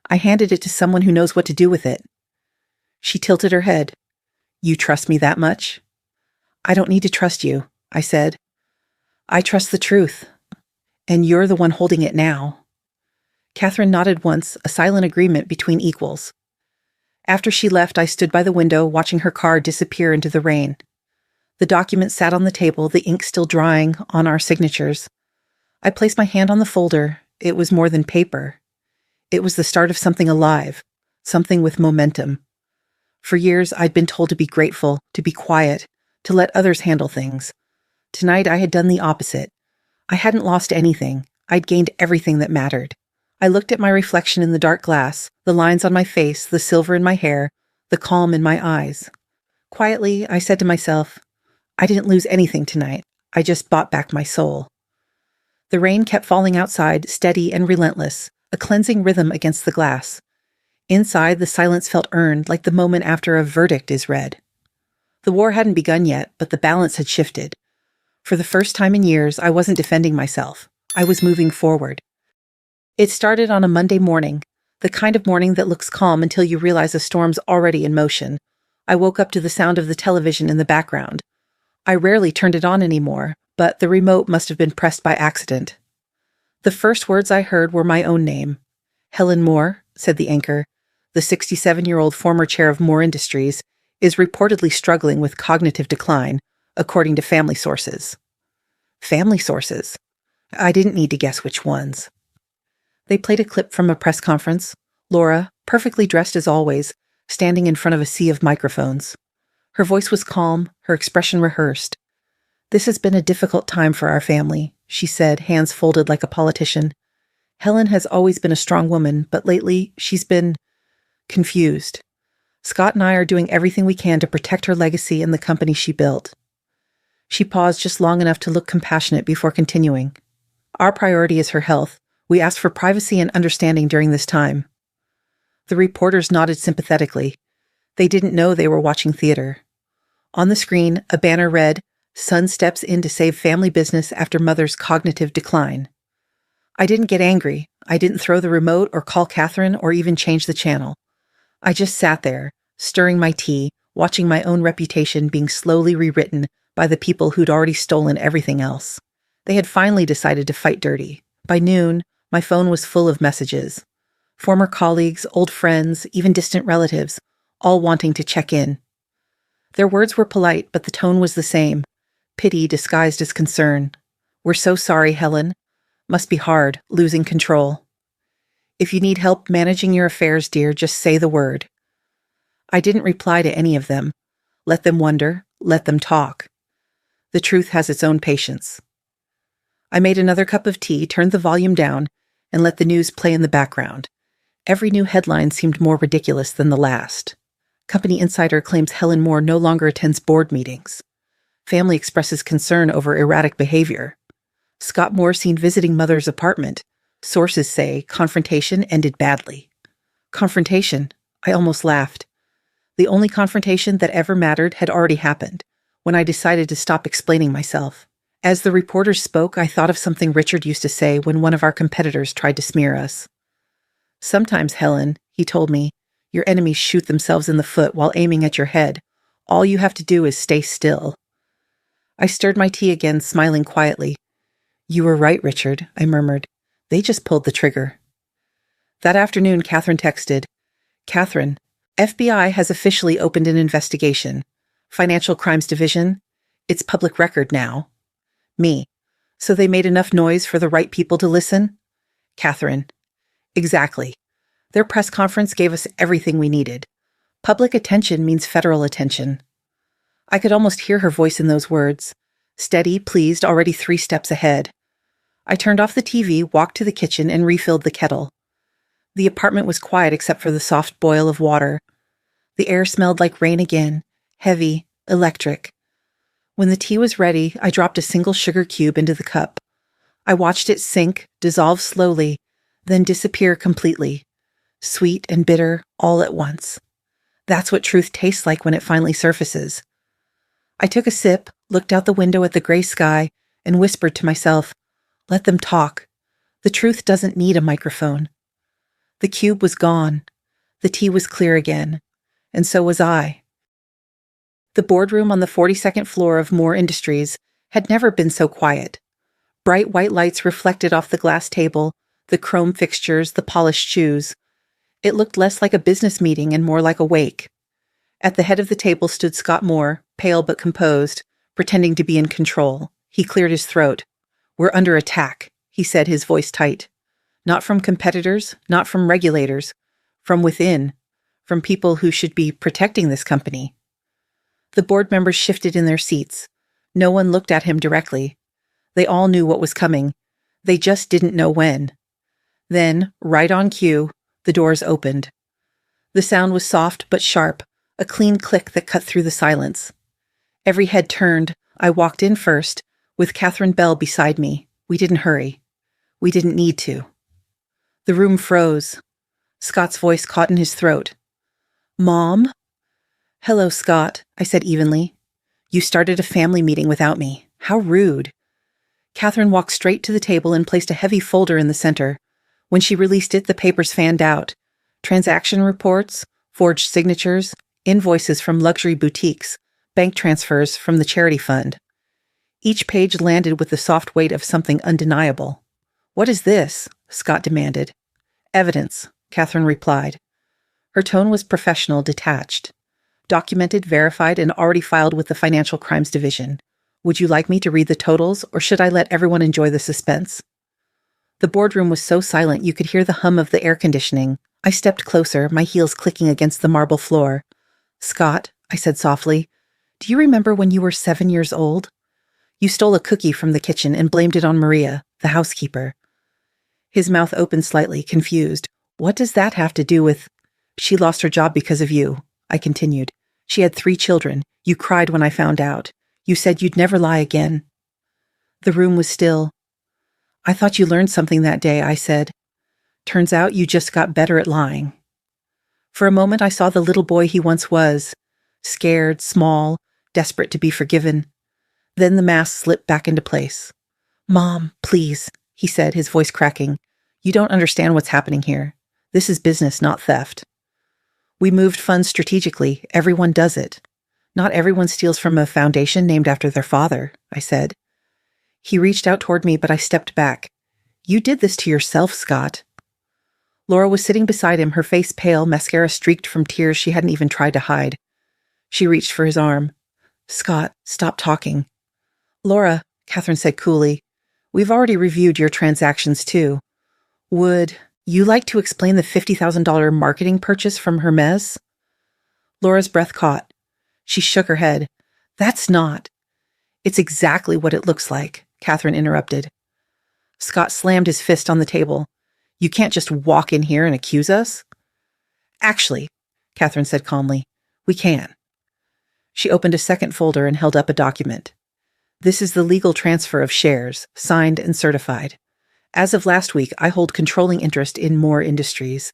I handed it to someone who knows what to do with it. She tilted her head. You trust me that much? I don't need to trust you, I said. I trust the truth. And you're the one holding it now. Catherine nodded once, a silent agreement between equals. After she left, I stood by the window, watching her car disappear into the rain. The document sat on the table, the ink still drying on our signatures. I placed my hand on the folder. It was more than paper. It was the start of something alive, something with momentum. For years, I'd been told to be grateful, to be quiet, to let others handle things. Tonight, I had done the opposite. I hadn't lost anything. I'd gained everything that mattered. I looked at my reflection in the dark glass, the lines on my face, the silver in my hair, the calm in my eyes. Quietly, I said to myself, I didn't lose anything tonight. I just bought back my soul. The rain kept falling outside, steady and relentless, a cleansing rhythm against the glass. Inside, the silence felt earned, like the moment after a verdict is read. The war hadn't begun yet, but the balance had shifted. For the first time in years, I wasn't defending myself. I was moving forward. It started on a Monday morning, the kind of morning that looks calm until you realize a storm's already in motion. I woke up to the sound of the television in the background. I rarely turned it on anymore, but the remote must have been pressed by accident. The first words I heard were my own name. Helen Moore, said the anchor, the 67-year-old former chair of Moore Industries, is reportedly struggling with cognitive decline, according to family sources. Family sources? I didn't need to guess which ones. They played a clip from a press conference. Laura, perfectly dressed as always, standing in front of a sea of microphones. Her voice was calm, her expression rehearsed. "This has been a difficult time for our family," she said, hands folded like a politician. "Helen has always been a strong woman, but lately she's been confused. Scott and I are doing everything we can to protect her legacy and the company she built." She paused just long enough to look compassionate before continuing. "Our priority is her health. We asked for privacy and understanding during this time." The reporters nodded sympathetically. They didn't know they were watching theater. On the screen, a banner read, "Son steps in to save family business after mother's cognitive decline." I didn't get angry. I didn't throw the remote or call Catherine or even change the channel. I just sat there, stirring my tea, watching my own reputation being slowly rewritten by the people who'd already stolen everything else. They had finally decided to fight dirty. By noon, my phone was full of messages. Former colleagues, old friends, even distant relatives, all wanting to check in. Their words were polite, but the tone was the same. Pity disguised as concern. "We're so sorry, Helen. Must be hard, losing control. If you need help managing your affairs, dear, just say the word." I didn't reply to any of them. Let them wonder, let them talk. The truth has its own patience. I made another cup of tea, turned the volume down, and let the news play in the background. Every new headline seemed more ridiculous than the last. Company insider claims Helen Moore no longer attends board meetings. Family expresses concern over erratic behavior. Scott Moore seen visiting mother's apartment. Sources say confrontation ended badly. Confrontation? I almost laughed. The only confrontation that ever mattered had already happened, when I decided to stop explaining myself. As the reporters spoke, I thought of something Richard used to say when one of our competitors tried to smear us. "Sometimes, Helen," he told me, "your enemies shoot themselves in the foot while aiming at your head. All you have to do is stay still." I stirred my tea again, smiling quietly. "You were right, Richard," I murmured. "They just pulled the trigger." That afternoon, Catherine texted, "Catherine, FBI has officially opened an investigation. Financial Crimes Division. It's public record now." Me. "So they made enough noise for the right people to listen?" Catherine. "Exactly. Their press conference gave us everything we needed. Public attention means federal attention." I could almost hear her voice in those words. Steady, pleased, already 3 steps ahead. I turned off the TV, walked to the kitchen, and refilled the kettle. The apartment was quiet except for the soft boil of water. The air smelled like rain again, heavy, electric. When the tea was ready, I dropped a single sugar cube into the cup. I watched it sink, dissolve slowly, then disappear completely. Sweet and bitter, all at once. That's what truth tastes like when it finally surfaces. I took a sip, looked out the window at the gray sky, and whispered to myself, "Let them talk. The truth doesn't need a microphone." The cube was gone. The tea was clear again. And so was I. The boardroom on the 42nd floor of Moore Industries had never been so quiet. Bright white lights reflected off the glass table, the chrome fixtures, the polished shoes. It looked less like a business meeting and more like a wake. At the head of the table stood Scott Moore, pale but composed, pretending to be in control. He cleared his throat. "We're under attack," he said, his voice tight. "Not from competitors, not from regulators. From within. From people who should be protecting this company." The board members shifted in their seats. No one looked at him directly. They all knew what was coming. They just didn't know when. Then, right on cue, the doors opened. The sound was soft but sharp, a clean click that cut through the silence. Every head turned. I walked in first, with Catherine Bell beside me. We didn't hurry. We didn't need to. The room froze. Scott's voice caught in his throat. Mom? Hello, Scott, I said evenly. You started a family meeting without me. How rude. Catherine walked straight to the table and placed a heavy folder in the center. When she released it, the papers fanned out. Transaction reports, forged signatures, invoices from luxury boutiques, bank transfers from the charity fund. Each page landed with the soft weight of something undeniable. What is this? Scott demanded. Evidence, Catherine replied. Her tone was professional, detached. Documented, verified, and already filed with the Financial Crimes Division. Would you like me to read the totals, or should I let everyone enjoy the suspense? The boardroom was so silent you could hear the hum of the air conditioning. I stepped closer, my heels clicking against the marble floor. Scott, I said softly, do you remember when you were 7 years old? You stole a cookie from the kitchen and blamed it on Maria, the housekeeper. His mouth opened slightly, confused. What does that have to do with... She lost her job because of you, I continued. She had 3 children. You cried when I found out. You said you'd never lie again. The room was still. I thought you learned something that day, I said. Turns out you just got better at lying. For a moment I saw the little boy he once was, scared, small, desperate to be forgiven. Then the mask slipped back into place. Mom, please, he said, his voice cracking. You don't understand what's happening here. This is business, not theft. We moved funds strategically. Everyone does it. Not everyone steals from a foundation named after their father, I said. He reached out toward me, but I stepped back. You did this to yourself, Scott. Laura was sitting beside him, her face pale, mascara streaked from tears she hadn't even tried to hide. She reached for his arm. Scott, stop talking. Laura, Catherine said coolly, we've already reviewed your transactions too. Would you like to explain the $50,000 marketing purchase from Hermes? Laura's breath caught. She shook her head. That's not. It's exactly what it looks like, Catherine interrupted. Scott slammed his fist on the table. You can't just walk in here and accuse us. Actually, Catherine said calmly, we can. She opened a second folder and held up a document. This is the legal transfer of shares, signed and certified. As of last week, I hold controlling interest in Moore Industries.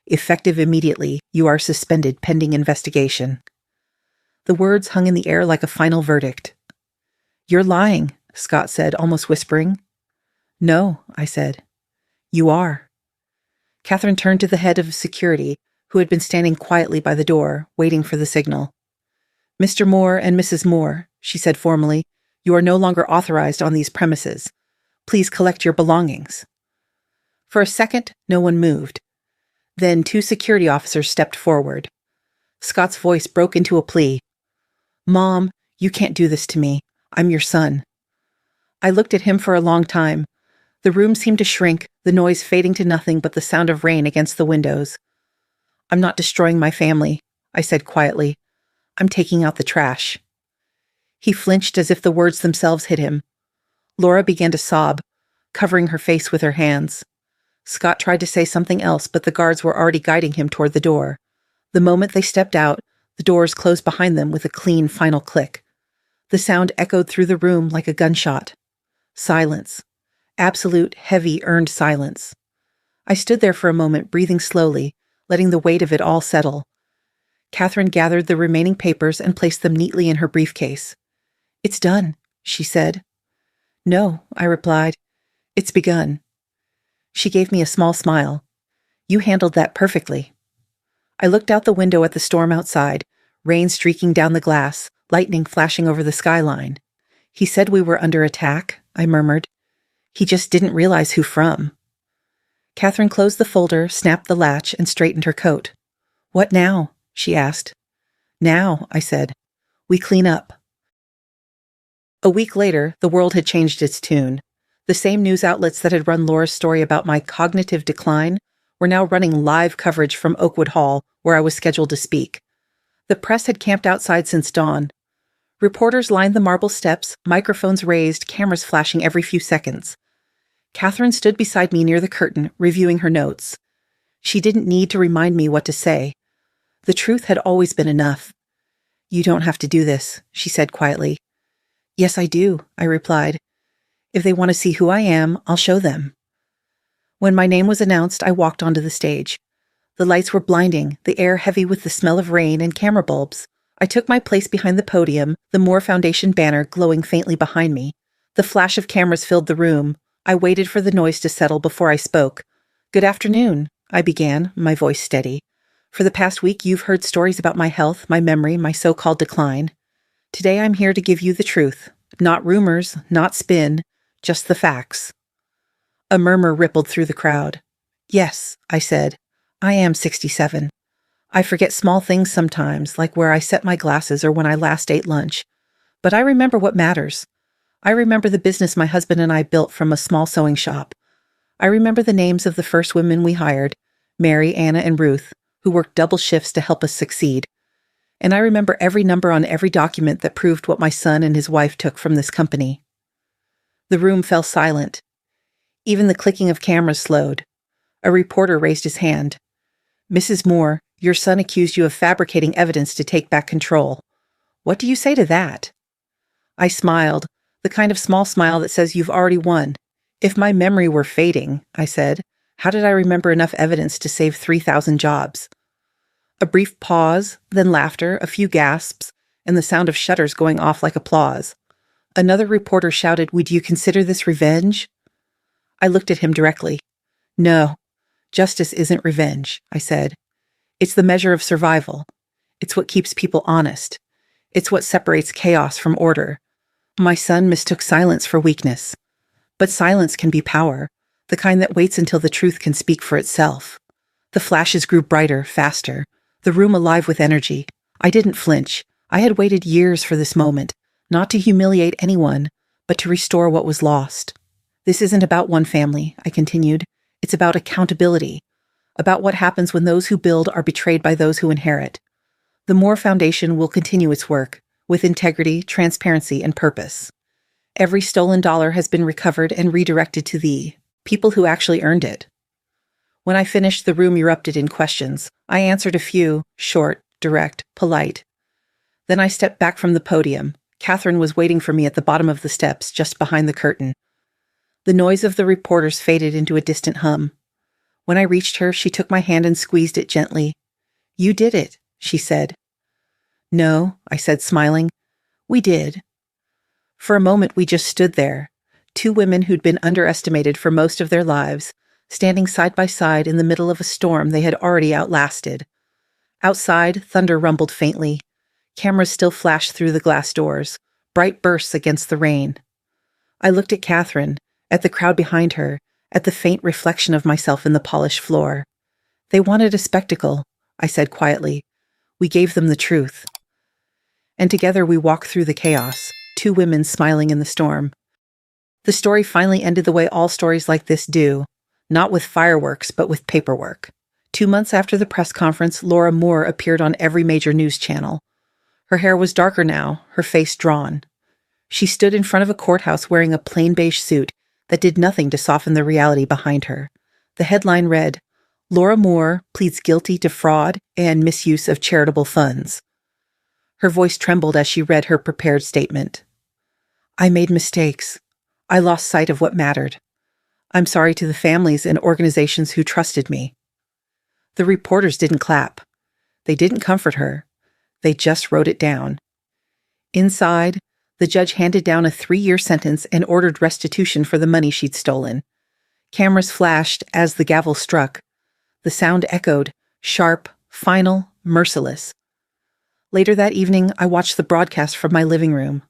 Effective immediately, you are suspended pending investigation. The words hung in the air like a final verdict. You're lying, Scott said, almost whispering. No, I said. You are. Catherine turned to the head of security, who had been standing quietly by the door, waiting for the signal. Mr. Moore and Mrs. Moore, she said formally, you are no longer authorized on these premises. Please collect your belongings. For a second, no one moved. Then 2 security officers stepped forward. Scott's voice broke into a plea. Mom, you can't do this to me. I'm your son. I looked at him for a long time. The room seemed to shrink, the noise fading to nothing but the sound of rain against the windows. I'm not destroying my family, I said quietly. I'm taking out the trash. He flinched as if the words themselves hit him. Laura began to sob, covering her face with her hands. Scott tried to say something else, but the guards were already guiding him toward the door. The moment they stepped out, the doors closed behind them with a clean final click. The sound echoed through the room like a gunshot. Silence. Absolute, heavy, earned silence. I stood there for a moment, breathing slowly, letting the weight of it all settle. Catherine gathered the remaining papers and placed them neatly in her briefcase. It's done, she said. No, I replied. It's begun. She gave me a small smile. You handled that perfectly. I looked out the window at the storm outside, rain streaking down the glass, lightning flashing over the skyline. He said we were under attack, I murmured. He just didn't realize who from. Catherine closed the folder, snapped the latch, and straightened her coat. What now? She asked. Now, I said. We clean up. A week later, the world had changed its tune. The same news outlets that had run Laura's story about my cognitive decline were now running live coverage from Oakwood Hall, where I was scheduled to speak. The press had camped outside since dawn. Reporters lined the marble steps, microphones raised, cameras flashing every few seconds. Catherine stood beside me near the curtain, reviewing her notes. She didn't need to remind me what to say. The truth had always been enough. You don't have to do this, she said quietly. Yes, I do, I replied. If they want to see who I am, I'll show them. When my name was announced, I walked onto the stage. The lights were blinding, the air heavy with the smell of rain and camera bulbs. I took my place behind the podium, the Moore Foundation banner glowing faintly behind me. The flash of cameras filled the room. I waited for the noise to settle before I spoke. "Good afternoon," I began, my voice steady. "For the past week, you've heard stories about my health, my memory, my so-called decline. Today, I'm here to give you the truth. Not rumors, not spin, just the facts." A murmur rippled through the crowd. "Yes," I said. "I am 67. I forget small things sometimes, like where I set my glasses or when I last ate lunch. But I remember what matters. I remember the business my husband and I built from a small sewing shop. I remember the names of the first women we hired, Mary, Anna, and Ruth, who worked double shifts to help us succeed. And I remember every number on every document that proved what my son and his wife took from this company." The room fell silent. Even the clicking of cameras slowed. A reporter raised his hand. "Mrs. Moore, your son accused you of fabricating evidence to take back control. What do you say to that?" I smiled, the kind of small smile that says you've already won. "If my memory were fading," I said, "how did I remember enough evidence to save 3,000 jobs?" A brief pause, then laughter, a few gasps, and the sound of shutters going off like applause. Another reporter shouted, "Would you consider this revenge?" I looked at him directly. "No, justice isn't revenge," I said. "It's the measure of survival. It's what keeps people honest. It's what separates chaos from order. My son mistook silence for weakness. But silence can be power, the kind that waits until the truth can speak for itself." The flashes grew brighter, faster, the room alive with energy. I didn't flinch. I had waited years for this moment, not to humiliate anyone, but to restore what was lost. "This isn't about one family," I continued. "It's about accountability, about what happens when those who build are betrayed by those who inherit. The Moore Foundation will continue its work, with integrity, transparency, and purpose. Every stolen dollar has been recovered and redirected to the people who actually earned it." When I finished, the room erupted in questions. I answered a few, short, direct, polite. Then I stepped back from the podium. Catherine was waiting for me at the bottom of the steps, just behind the curtain. The noise of the reporters faded into a distant hum. When I reached her, she took my hand and squeezed it gently. "You did it," she said. "No," I said, smiling. "We did." For a moment, we just stood there, two women who'd been underestimated for most of their lives, standing side by side in the middle of a storm they had already outlasted. Outside, thunder rumbled faintly. Cameras still flashed through the glass doors, bright bursts against the rain. I looked at Catherine, at the crowd behind her, at the faint reflection of myself in the polished floor. "They wanted a spectacle," I said quietly. "We gave them the truth." And together we walked through the chaos, two women smiling in the storm. The story finally ended the way all stories like this do, not with fireworks, but with paperwork. 2 months after the press conference, Laura Moore appeared on every major news channel. Her hair was darker now, her face drawn. She stood in front of a courthouse wearing a plain beige suit that did nothing to soften the reality behind her. The headline read, "Laura Moore pleads guilty to fraud and misuse of charitable funds." Her voice trembled as she read her prepared statement. "I made mistakes. I lost sight of what mattered. I'm sorry to the families and organizations who trusted me." The reporters didn't clap. They didn't comfort her. They just wrote it down. Inside, the judge handed down a 3-year sentence and ordered restitution for the money she'd stolen. Cameras flashed as the gavel struck. The sound echoed, sharp, final, merciless. Later that evening, I watched the broadcast from my living room.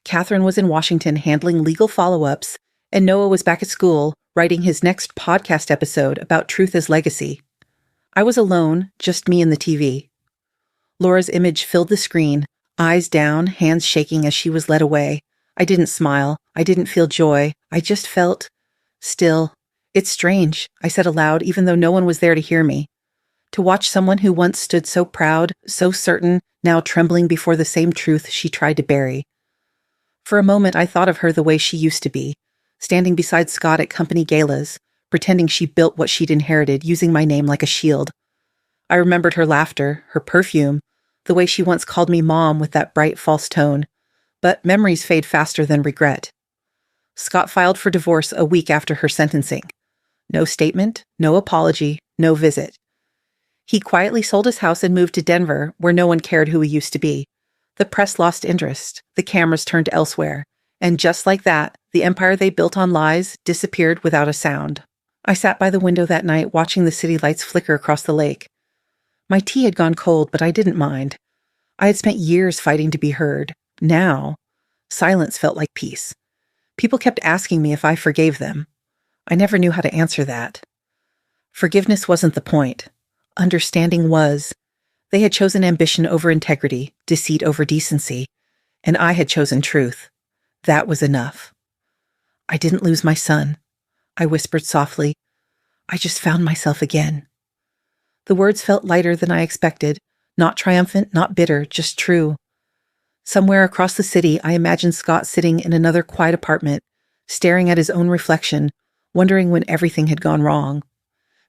Catherine was in Washington handling legal follow-ups, and Noah was back at school, writing his next podcast episode about truth as legacy. I was alone, just me and the TV. Laura's image filled the screen, eyes down, hands shaking as she was led away. I didn't smile. I didn't feel joy. I just felt still. "It's strange," I said aloud, even though no one was there to hear me. To watch someone who once stood so proud, so certain, now trembling before the same truth she tried to bury. For a moment, I thought of her the way she used to be, standing beside Scott at company galas, pretending she built what she'd inherited, using my name like a shield. I remembered her laughter, her perfume, the way she once called me Mom with that bright, false tone. But memories fade faster than regret. Scott filed for divorce a week after her sentencing. No statement, no apology, no visit. He quietly sold his house and moved to Denver, where no one cared who he used to be. The press lost interest, the cameras turned elsewhere, and just like that, the empire they built on lies disappeared without a sound. I sat by the window that night watching the city lights flicker across the lake. My tea had gone cold, but I didn't mind. I had spent years fighting to be heard. Now, silence felt like peace. People kept asking me if I forgave them. I never knew how to answer that. Forgiveness wasn't the point. Understanding was. They had chosen ambition over integrity, deceit over decency, and I had chosen truth. That was enough. I didn't lose my son, I whispered softly. I just found myself again. The words felt lighter than I expected, not triumphant, not bitter, just true. Somewhere across the city, I imagined Scott sitting in another quiet apartment, staring at his own reflection, wondering when everything had gone wrong.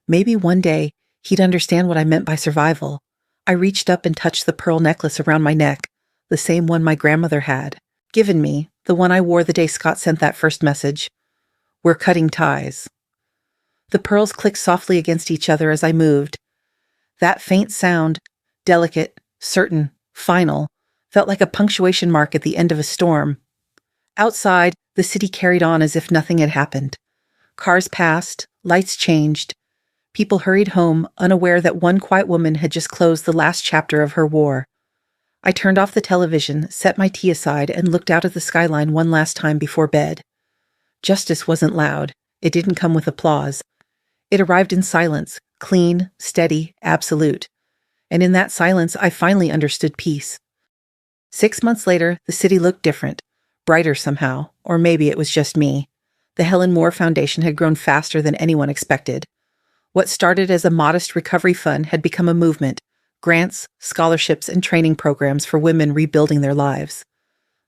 Maybe one day, he'd understand what I meant by survival. I reached up and touched the pearl necklace around my neck, the same one my grandmother had given me, the one I wore the day Scott sent that first message. We're cutting ties. The pearls clicked softly against each other as I moved. That faint sound, delicate, certain, final, felt like a punctuation mark at the end of a storm. Outside, the city carried on as if nothing had happened. Cars passed, lights changed. People hurried home, unaware that one quiet woman had just closed the last chapter of her war. I turned off the television, set my tea aside, and looked out at the skyline one last time before bed. Justice wasn't loud. It didn't come with applause. It arrived in silence, clean, steady, absolute. And in that silence, I finally understood peace. 6 months later, the city looked different, brighter somehow, or maybe it was just me. The Helen Moore Foundation had grown faster than anyone expected. What started as a modest recovery fund had become a movement, grants, scholarships, and training programs for women rebuilding their lives.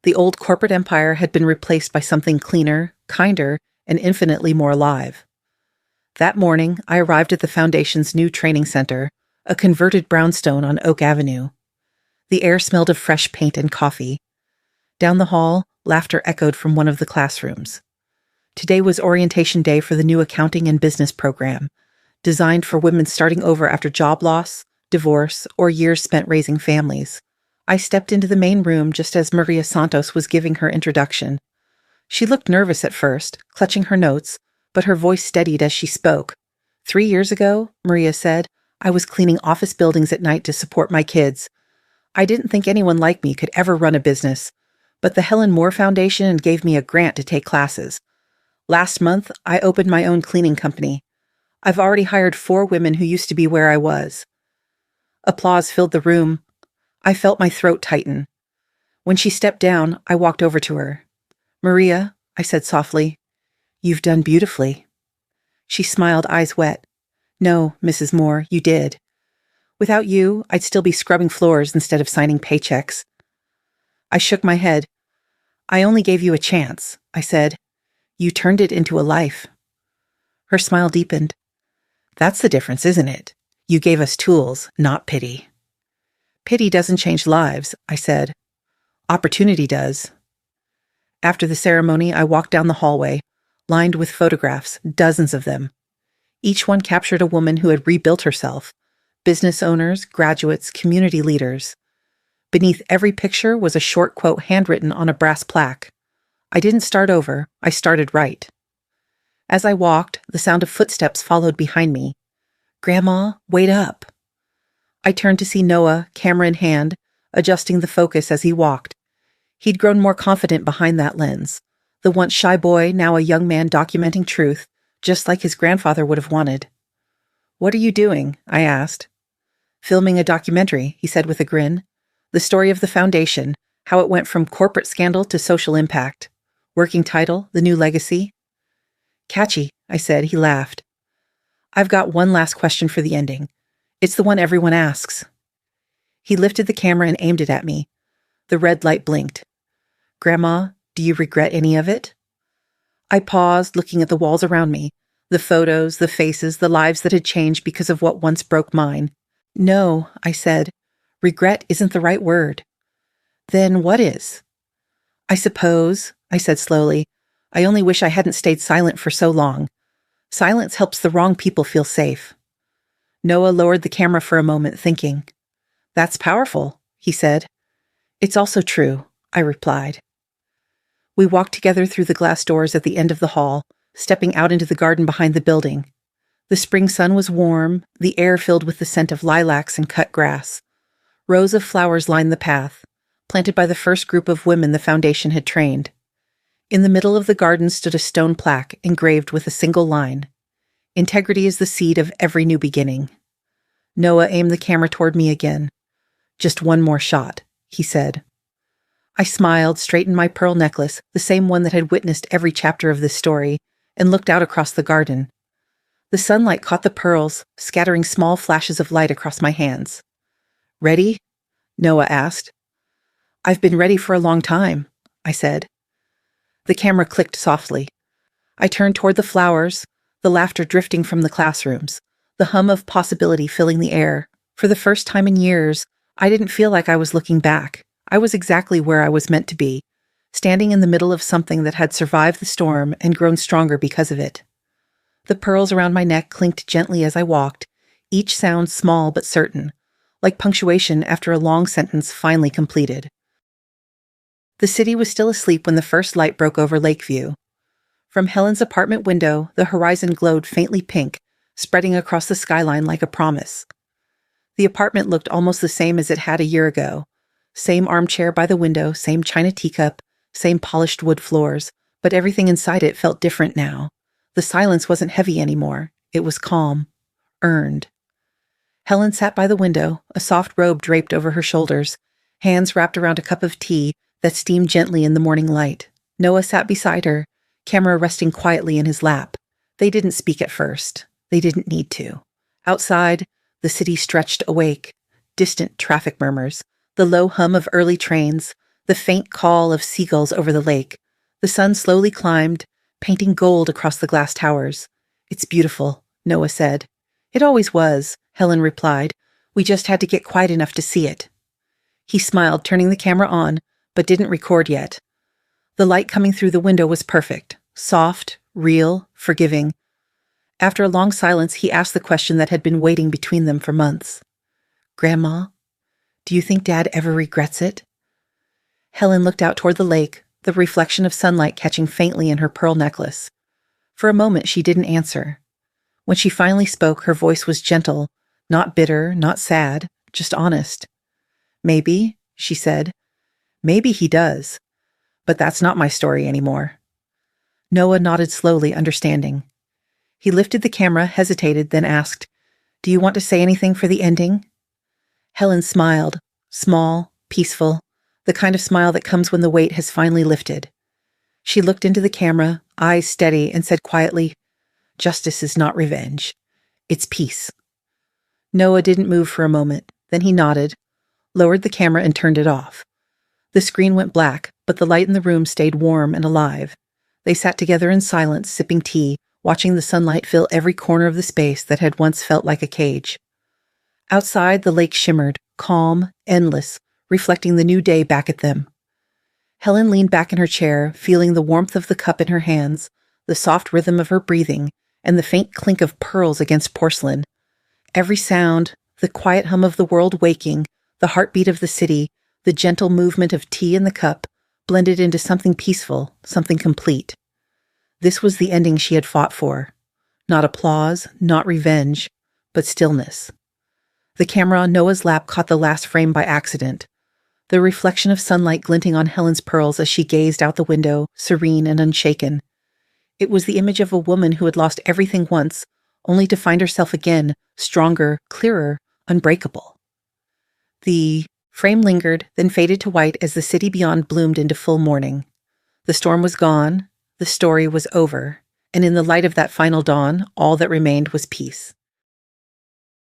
The old corporate empire had been replaced by something cleaner, kinder, and infinitely more alive. That morning, I arrived at the Foundation's new training center, a converted brownstone on Oak Avenue. The air smelled of fresh paint and coffee. Down the hall, laughter echoed from one of the classrooms. Today was orientation day for the new accounting and business program, designed for women starting over after job loss, divorce, or years spent raising families. I stepped into the main room just as Maria Santos was giving her introduction. She looked nervous at first, clutching her notes, but her voice steadied as she spoke. 3 years ago, Maria said, I was cleaning office buildings at night to support my kids. I didn't think anyone like me could ever run a business, but the Helen Moore Foundation gave me a grant to take classes. Last month, I opened my own cleaning company. I've already hired 4 women who used to be where I was. Applause filled the room. I felt my throat tighten. When she stepped down, I walked over to her. Maria, I said softly, you've done beautifully. She smiled, eyes wet. No, Mrs. Moore, you did. Without you, I'd still be scrubbing floors instead of signing paychecks. I shook my head. I only gave you a chance, I said. You turned it into a life. Her smile deepened. That's the difference, isn't it? You gave us tools, not pity. Pity doesn't change lives, I said. Opportunity does. After the ceremony, I walked down the hallway, lined with photographs, dozens of them. Each one captured a woman who had rebuilt herself, business owners, graduates, community leaders. Beneath every picture was a short quote handwritten on a brass plaque. I didn't start over, I started right. As I walked, the sound of footsteps followed behind me. Grandma, wait up. I turned to see Noah, camera in hand, adjusting the focus as he walked. He'd grown more confident behind that lens. The once shy boy, now a young man documenting truth, just like his grandfather would have wanted. What are you doing? I asked. Filming a documentary, he said with a grin. The story of the foundation, how it went from corporate scandal to social impact. Working title, The New Legacy. Catchy, I said. He laughed. I've got one last question for the ending. It's the one everyone asks. He lifted the camera and aimed it at me. The red light blinked. Grandma, do you regret any of it? I paused, looking at the walls around me, the photos, the faces, the lives that had changed because of what once broke mine. No, I said. Regret isn't the right word. Then what is? I suppose, I said slowly, I only wish I hadn't stayed silent for so long. Silence helps the wrong people feel safe. Noah lowered the camera for a moment, thinking. "That's powerful," he said. "It's also true," I replied. We walked together through the glass doors at the end of the hall, stepping out into the garden behind the building. The spring sun was warm, the air filled with the scent of lilacs and cut grass. Rows of flowers lined the path, planted by the first group of women the foundation had trained. In the middle of the garden stood a stone plaque engraved with a single line. "Integrity is the seed of every new beginning." Noah aimed the camera toward me again. "Just one more shot," he said. I smiled, straightened my pearl necklace, the same one that had witnessed every chapter of this story, and looked out across the garden. The sunlight caught the pearls, scattering small flashes of light across my hands. "Ready?" Noah asked. "I've been ready for a long time," I said. The camera clicked softly. I turned toward the flowers, the laughter drifting from the classrooms, the hum of possibility filling the air. For the first time in years, I didn't feel like I was looking back. I was exactly where I was meant to be, standing in the middle of something that had survived the storm and grown stronger because of it. The pearls around my neck clinked gently as I walked, each sound small but certain, like punctuation after a long sentence finally completed. The city was still asleep when the first light broke over Lakeview. From Helen's apartment window, the horizon glowed faintly pink, spreading across the skyline like a promise. The apartment looked almost the same as it had a year ago. Same armchair by the window, same china teacup, same polished wood floors, but everything inside it felt different now. The silence wasn't heavy anymore. It was calm, earned. Helen sat by the window, a soft robe draped over her shoulders, hands wrapped around a cup of tea that steamed gently in the morning light. Noah sat beside her, camera resting quietly in his lap. They didn't speak at first. They didn't need to. Outside, the city stretched awake. Distant traffic murmurs, the low hum of early trains, the faint call of seagulls over the lake. The sun slowly climbed, painting gold across the glass towers. "It's beautiful," Noah said. "It always was," Helen replied. "We just had to get quiet enough to see it." He smiled, turning the camera on, but didn't record yet. The light coming through the window was perfect, soft, real, forgiving. After a long silence, he asked the question that had been waiting between them for months. "Grandma, do you think Dad ever regrets it?" Helen looked out toward the lake, the reflection of sunlight catching faintly in her pearl necklace. For a moment, she didn't answer. When she finally spoke, her voice was gentle, not bitter, not sad, just honest. "Maybe," she said. "Maybe he does. But that's not my story anymore." Noah nodded slowly, understanding. He lifted the camera, hesitated, then asked, "Do you want to say anything for the ending?" Helen smiled, small, peaceful, the kind of smile that comes when the weight has finally lifted. She looked into the camera, eyes steady, and said quietly, "Justice is not revenge. It's peace." Noah didn't move for a moment. Then he nodded, lowered the camera, and turned it off. The screen went black, but the light in the room stayed warm and alive. They sat together in silence, sipping tea, watching the sunlight fill every corner of the space that had once felt like a cage. Outside, the lake shimmered, calm, endless, reflecting the new day back at them. Helen leaned back in her chair, feeling the warmth of the cup in her hands, the soft rhythm of her breathing, and the faint clink of pearls against porcelain. Every sound, the quiet hum of the world waking, the heartbeat of the city, the gentle movement of tea in the cup, blended into something peaceful, something complete. This was the ending she had fought for. Not applause, not revenge, but stillness. The camera on Noah's lap caught the last frame by accident. The reflection of sunlight glinting on Helen's pearls as she gazed out the window, serene and unshaken. It was the image of a woman who had lost everything once, only to find herself again, stronger, clearer, unbreakable. The frame lingered, then faded to white as the city beyond bloomed into full morning. The storm was gone, the story was over, and in the light of that final dawn, all that remained was peace.